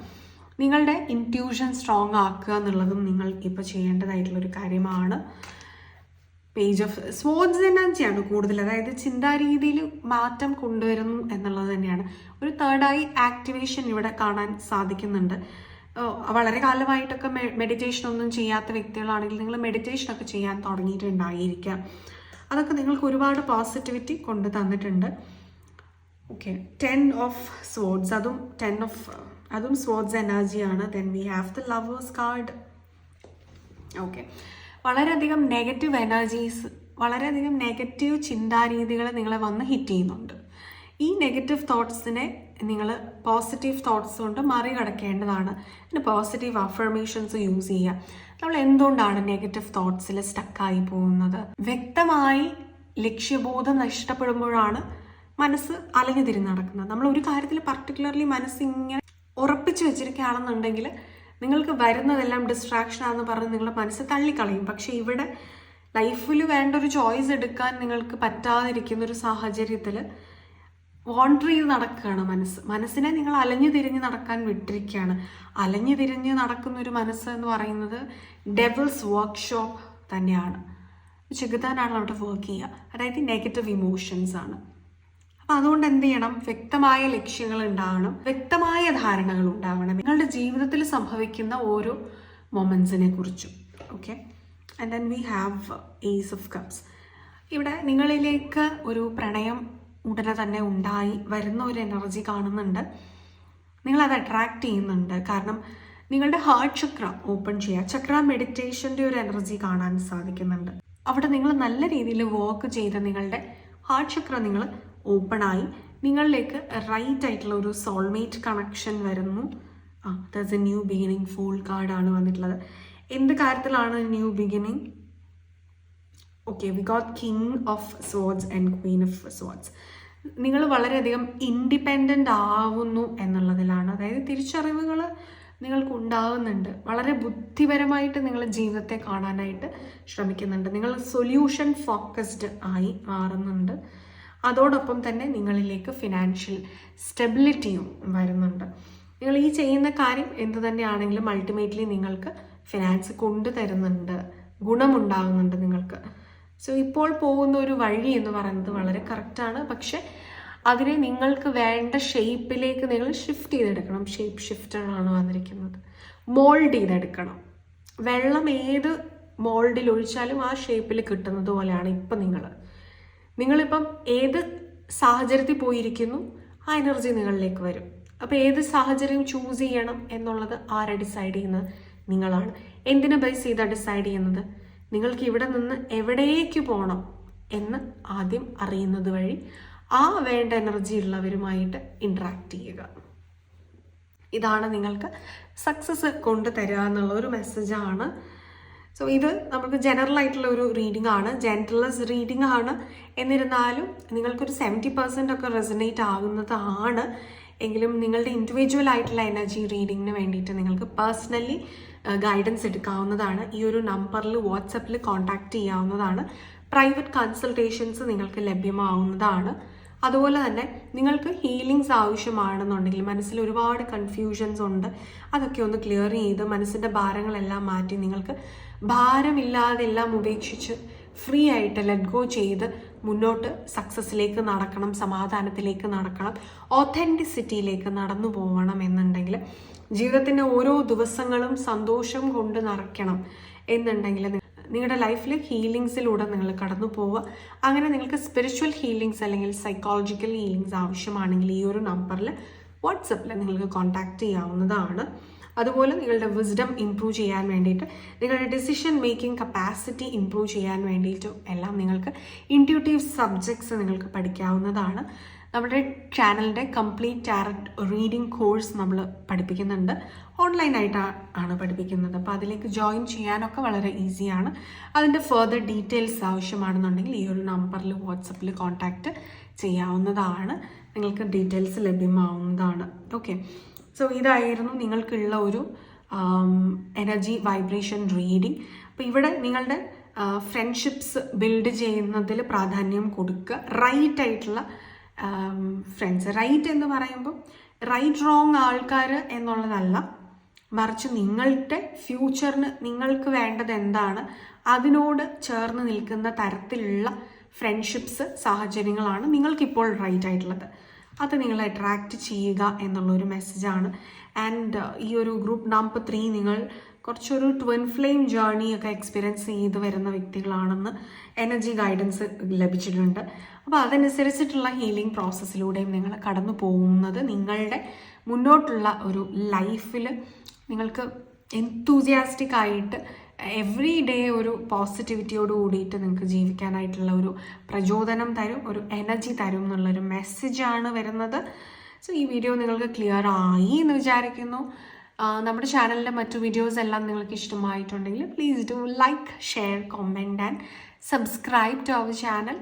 നിങ്ങളുടെ ഇൻറ്റ്യൂഷൻ സ്ട്രോങ് ആക്കുക എന്നുള്ളതും നിങ്ങൾ ഇപ്പോൾ ചെയ്യേണ്ടതായിട്ടുള്ളൊരു കാര്യമാണ്. പേജ് ഓഫ് സ്വാർഡ്സ് എനർജിയാണ് കൂടുതൽ. അതായത് ചിന്താരീതിയിൽ മാറ്റം കൊണ്ടുവരുന്നു എന്നുള്ളത് തന്നെയാണ്. ഒരു തേർഡ് ഐ ആക്ടിവേഷൻ ഇവിടെ കാണാൻ സാധിക്കുന്നുണ്ട്. വളരെ കാലമായിട്ടൊക്കെ മെഡിറ്റേഷൻ ഒന്നും ചെയ്യാത്ത വ്യക്തികളാണെങ്കിൽ നിങ്ങൾ മെഡിറ്റേഷനൊക്കെ ചെയ്യാൻ തുടങ്ങിയിട്ടുണ്ടായിരിക്കാം. അതൊക്കെ നിങ്ങൾക്ക് ഒരുപാട് പോസിറ്റിവിറ്റി കൊണ്ട് തന്നിട്ടുണ്ട്. ഓക്കെ, 10 ഓഫ് സ്വാർഡ്സ്, അതും സ്വാർഡ്സ് എനർജിയാണ്. Then we have the lovers card. Okay, വളരെയധികം നെഗറ്റീവ് എനർജീസ്, വളരെയധികം നെഗറ്റീവ് ചിന്താരീതികൾ നിങ്ങളെ വന്ന് ഹിറ്റ് ചെയ്യുന്നുണ്ട്. ഈ നെഗറ്റീവ് തോട്ട്സിനെ നിങ്ങൾ പോസിറ്റീവ് തോട്ട്സ് കൊണ്ട് മറികടക്കേണ്ടതാണ്. പിന്നെ പോസിറ്റീവ് അഫർമേഷൻസ് യൂസ് ചെയ്യുക. നമ്മൾ എന്തുകൊണ്ടാണ് നെഗറ്റീവ് തോട്ട്സിൽ സ്റ്റക്കായി പോകുന്നത്? വ്യക്തമായി ലക്ഷ്യബോധം നഷ്ടപ്പെടുമ്പോഴാണ് മനസ്സ് അലഞ്ഞു തിരിഞ്ഞ് നടക്കുന്നത്. നമ്മൾ ഒരു കാര്യത്തിൽ പർട്ടിക്കുലർലി മനസ്സിങ്ങനെ ഉറപ്പിച്ച് വെച്ചിരിക്കുകയാണെന്നുണ്ടെങ്കിൽ നിങ്ങൾക്ക് വരുന്നതെല്ലാം ഡിസ്ട്രാക്ഷനാണെന്ന് പറഞ്ഞ് നിങ്ങളുടെ മനസ്സ് തള്ളിക്കളയും. പക്ഷെ ഇവിടെ ലൈഫിൽ വേണ്ട ഒരു ചോയ്സ് എടുക്കാൻ നിങ്ങൾക്ക് പറ്റാതിരിക്കുന്ന ഒരു സാഹചര്യത്തിൽ വാണ്ടർ ചെയ്ത് നടക്കുകയാണ് മനസ്സിനെ നിങ്ങൾ അലഞ്ഞു തിരിഞ്ഞ് നടക്കാൻ വിട്ടിരിക്കുകയാണ്. അലഞ്ഞു തിരിഞ്ഞ് നടക്കുന്ന ഒരു മനസ്സ് എന്ന് പറയുന്നത് ഡെവിൾസ് വർക്ക്ഷോപ്പ് തന്നെയാണ്. ചെകുത്താനാണ് അവിടെ വർക്ക് ചെയ്യുക. അതായത് നെഗറ്റീവ് ഇമോഷൻസ് ആണ്. അപ്പം അതുകൊണ്ട് എന്ത് ചെയ്യണം? വ്യക്തമായ ലക്ഷ്യങ്ങൾ ഉണ്ടാവണം, വ്യക്തമായ ധാരണകൾ ഉണ്ടാവണം നിങ്ങളുടെ ജീവിതത്തിൽ സംഭവിക്കുന്ന ഓരോ മൊമെന്റ്സിനെ കുറിച്ചും. Okay, and then we have ace of cups. ഇവിടെ നിങ്ങളിലേക്ക് ഒരു പ്രണയം ഉടനെ തന്നെ ഉണ്ടായി വരുന്ന ഒരു എനർജി കാണുന്നുണ്ട്. നിങ്ങളത് അട്രാക്റ്റ് ചെയ്യുന്നുണ്ട്. കാരണം നിങ്ങളുടെ ഹാർട്ട് ചക്ര ഓപ്പൺ ചെയ്യുക, ചക്ര മെഡിറ്റേഷൻ്റെ ഒരു എനർജി കാണാൻ സാധിക്കുന്നുണ്ട്. അവിടെ നിങ്ങൾ നല്ല രീതിയിൽ വർക്ക് ചെയ്ത് നിങ്ങളുടെ ഹാർട്ട് ചക്ര നിങ്ങൾ ഓപ്പണായി നിങ്ങളിലേക്ക് റൈറ്റ് ആയിട്ടുള്ള ഒരു സോൾമേറ്റ് കണക്ഷൻ വരുന്നു. That's A new beginning. Fool കാർഡാണ് വന്നിട്ടുള്ളത്. എന്ത് കാര്യത്തിലാണ് new beginning? Okay, we got king of swords and Queen of swords. നിങ്ങൾ വളരെയധികം ഇൻഡിപെൻഡൻ്റ് ആവുന്നു എന്നുള്ളതിലാണ്. അതായത് തിരിച്ചറിവുകൾ നിങ്ങൾക്ക് ഉണ്ടാകുന്നുണ്ട്. വളരെ ബുദ്ധിപരമായിട്ട് നിങ്ങൾ ജീവിതത്തെ കാണാനായിട്ട് ശ്രമിക്കുന്നുണ്ട്. നിങ്ങൾ സൊല്യൂഷൻ ഫോക്കസ്ഡ് ആയി മാറുന്നുണ്ട്. അതോടൊപ്പം തന്നെ നിങ്ങളിലേക്ക് ഫിനാൻഷ്യൽ സ്റ്റെബിലിറ്റിയും വരുന്നുണ്ട്. നിങ്ങൾ ഈ ചെയ്യുന്ന കാര്യം എന്ത് തന്നെയാണെങ്കിലും അൾട്ടിമേറ്റ്ലി നിങ്ങൾക്ക് ഫിനാൻസ് കൊണ്ടുതരുന്നുണ്ട്, ഗുണമുണ്ടാകുന്നുണ്ട് നിങ്ങൾക്ക്. സോ ഇപ്പോൾ പോകുന്ന ഒരു വഴി എന്ന് പറയുന്നത് വളരെ കറക്റ്റാണ്. പക്ഷെ അതിനെ നിങ്ങൾക്ക് വേണ്ട ഷേപ്പിലേക്ക് നിങ്ങൾ ഷിഫ്റ്റ് ചെയ്തെടുക്കണം. ഷേപ്പ് ഷിഫ്റ്ററാണ് വന്നിരിക്കുന്നത്. മോൾഡ് ചെയ്തെടുക്കണം. വെള്ളം ഏത് മോൾഡിൽ ഒഴിച്ചാലും ആ ഷേപ്പിൽ കിട്ടുന്നത് പോലെയാണ് ഇപ്പം നിങ്ങളിപ്പം ഏത് സാഹചര്യത്തിൽ പോയിരിക്കുന്നു ആ എനർജി നിങ്ങളിലേക്ക് വരും. അപ്പോൾ ഏത് സാഹചര്യം ചൂസ് ചെയ്യണം എന്നുള്ളത് ആരെ ഡിസൈഡ് ചെയ്യുന്നത്? നിങ്ങളാണ്. എന്തിനെ ബേസ് ചെയ്താൽ ഡിസൈഡ് ചെയ്യുന്നത്? നിങ്ങൾക്ക് ഇവിടെ നിന്ന് എവിടേക്ക് പോകണം എന്ന് ആദ്യം അറിയുന്നത് വഴി ആ വേണ്ട എനർജി ഉള്ളവരുമായിട്ട് ഇൻട്രാക്ട് ചെയ്യുക. ഇതാണ് നിങ്ങൾക്ക് സക്സസ് കൊണ്ടുതരിക എന്നുള്ള ഒരു മെസ്സേജാണ്. സോ ഇത് നമുക്ക് ജനറൽ ആയിട്ടുള്ള ഒരു റീഡിംഗ് ആണ്, ജെൻറ്റിൽനെസ് റീഡിംഗ് ആണ്. എന്നിരുന്നാലും നിങ്ങൾക്കൊരു 70% ഒക്കെ റെസനേറ്റ് ആകുന്നതാണ്. എങ്കിലും നിങ്ങളുടെ ഇൻഡിവിജ്വൽ ആയിട്ടുള്ള എനർജി റീഡിങ്ങിന് വേണ്ടിയിട്ട് നിങ്ങൾക്ക് പേഴ്സണലി ഗൈഡൻസ് എടുക്കാവുന്നതാണ്. ഈ ഒരു നമ്പറിൽ വാട്സപ്പിൽ കോൺടാക്റ്റ് ചെയ്യാവുന്നതാണ്. പ്രൈവറ്റ് കൺസൾട്ടേഷൻസ് നിങ്ങൾക്ക് ലഭ്യമാവുന്നതാണ്. അതുപോലെ തന്നെ നിങ്ങൾക്ക് ഹീലിങ്സ് ആവശ്യമാണെന്നുണ്ടെങ്കിൽ മനസ്സിൽ ഒരുപാട് കൺഫ്യൂഷൻസ് ഉണ്ട്, അതൊക്കെ ഒന്ന് ക്ലിയർ ചെയ്ത് മനസ്സിൻ്റെ ഭാരങ്ങളെല്ലാം മാറ്റി നിങ്ങൾക്ക് ഭാരമില്ലാതെ എല്ലാം ഉപേക്ഷിച്ച് ഫ്രീ ആയിട്ട് ലെറ്റ് ഗോ ചെയ്ത് മുന്നോട്ട് സക്സസ്സിലേക്ക് നടക്കണം, സമാധാനത്തിലേക്ക് നടക്കണം, ഓത്തൻറ്റിസിറ്റിയിലേക്ക് നടന്നു പോകണം എന്നുണ്ടെങ്കിൽ, ജീവിതത്തിൻ്റെ ഓരോ ദിവസങ്ങളും സന്തോഷം കൊണ്ട് നിറയ്ക്കണം എന്നുണ്ടെങ്കിൽ നിങ്ങളുടെ ലൈഫിൽ ഹീലിങ്സിലൂടെ നിങ്ങൾ കടന്നു പോവുക. അങ്ങനെ നിങ്ങൾക്ക് സ്പിരിച്വൽ ഹീലിങ്സ് അല്ലെങ്കിൽ സൈക്കോളജിക്കൽ ഹീലിങ്സ് ആവശ്യമാണെങ്കിൽ ഈ ഒരു നമ്പറിൽ വാട്സപ്പിൽ നിങ്ങൾക്ക് കോൺടാക്റ്റ് ചെയ്യാവുന്നതാണ്. അതുപോലെ നിങ്ങളുടെ വിസ്ഡം ഇംപ്രൂവ് ചെയ്യാൻ വേണ്ടിയിട്ട്, നിങ്ങളുടെ ഡിസിഷൻ മേക്കിംഗ് കപ്പാസിറ്റി ഇംപ്രൂവ് ചെയ്യാൻ വേണ്ടിയിട്ടും എല്ലാം നിങ്ങൾക്ക് ഇൻറ്റ്യൂട്ടീവ് സബ്ജക്ട്സ് നിങ്ങൾക്ക് പഠിക്കാവുന്നതാണ്. നമ്മുടെ ചാനലിൻ്റെ കംപ്ലീറ്റ് ടാരറ്റ് റീഡിംഗ് കോഴ്സ് നമ്മൾ പഠിപ്പിക്കുന്നുണ്ട്. ഓൺലൈനായിട്ടാണ് പഠിപ്പിക്കുന്നത്. അപ്പോൾ അതിലേക്ക് ജോയിൻ ചെയ്യാനൊക്കെ വളരെ ഈസിയാണ്. അതിൻ്റെ ഫർദർ ഡീറ്റെയിൽസ് ആവശ്യമാണെന്നുണ്ടെങ്കിൽ ഈ ഒരു നമ്പറിൽ വാട്സപ്പിൽ കോൺടാക്റ്റ് ചെയ്യാവുന്നതാണ്. നിങ്ങൾക്ക് ഡീറ്റെയിൽസ് ലഭ്യമാവുന്നതാണ്. ഓക്കെ, സോ ഇതായിരുന്നു നിങ്ങൾക്കുള്ള ഒരു എനർജി വൈബ്രേഷൻ റീഡിംഗ്. അപ്പോൾ ഇവിടെ നിങ്ങളുടെ ഫ്രണ്ട്ഷിപ്സ് ബിൽഡ് ചെയ്യുന്നതിൽ പ്രാധാന്യം കൊടുക്കുക. റൈറ്റ് ആയിട്ടുള്ള ഫ്രണ്ട്സ്, റൈറ്റ് എന്ന് പറയുമ്പോൾ റൈറ്റ് റോങ് ആൾക്കാർ എന്നുള്ളതല്ല, മറിച്ച് നിങ്ങളുടെ ഫ്യൂച്ചറിന് നിങ്ങൾക്ക് വേണ്ടത് എന്താണ് അതിനോട് ചേർന്ന് നിൽക്കുന്ന തരത്തിലുള്ള ഫ്രണ്ട്ഷിപ്സ് സാഹചര്യങ്ങളാണ് നിങ്ങൾക്കിപ്പോൾ റൈറ്റ് ആയിട്ടുള്ളത്. അത് നിങ്ങളെ അട്രാക്റ്റ് ചെയ്യുക എന്നുള്ളൊരു മെസ്സേജാണ്. ആൻഡ് ഈ ഒരു ഗ്രൂപ്പ് നമ്പർ 3 നിങ്ങൾ കുറച്ചൊരു ട്വിൻ ഫ്ലെയിം ജേർണി ഒക്കെ എക്സ്പീരിയൻസ് ചെയ്ത് വരുന്ന വ്യക്തികളാണെന്ന് എനർജി ഗൈഡൻസ് ലഭിച്ചിട്ടുണ്ട്. അപ്പോൾ അതനുസരിച്ചിട്ടുള്ള ഹീലിംഗ് പ്രോസസ്സിലൂടെയും നിങ്ങൾ കടന്നു പോകുന്നത് നിങ്ങളുടെ മുന്നോട്ടുള്ള ഒരു ലൈഫിൽ നിങ്ങൾക്ക് എൻതൂസിയാസ്റ്റിക് ആയിട്ട് എവറി ഡേ ഒരു പോസിറ്റിവിറ്റിയോട് കൂടിയിട്ട് നിങ്ങൾക്ക് ജീവിക്കാനായിട്ടുള്ള ഒരു പ്രചോദനം തരും, ഒരു എനർജി തരും എന്നുള്ളൊരു മെസ്സേജാണ് വരുന്നത്. സോ ഈ വീഡിയോ നിങ്ങൾക്ക് ക്ലിയർ ആയി എന്ന് വിചാരിക്കുന്നു. നമ്മുടെ ചാനലിലെ മറ്റു വീഡിയോസ് എല്ലാം നിങ്ങൾക്ക് ഇഷ്ടമായിട്ടുണ്ടെങ്കിൽ please do like, share, comment and subscribe to our channel.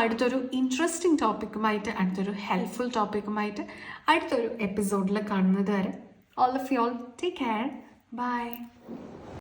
അടുത്തൊരു ഇൻട്രസ്റ്റിംഗ് ടോപ്പിക്കുമായിട്ട്, അടുത്തൊരു ഹെൽപ്ഫുൾ ടോപ്പിക്കുമായിട്ട് അടുത്തൊരു എപ്പിസോഡിൽ കാണുന്നത് വരെ all of you all take care. Bye.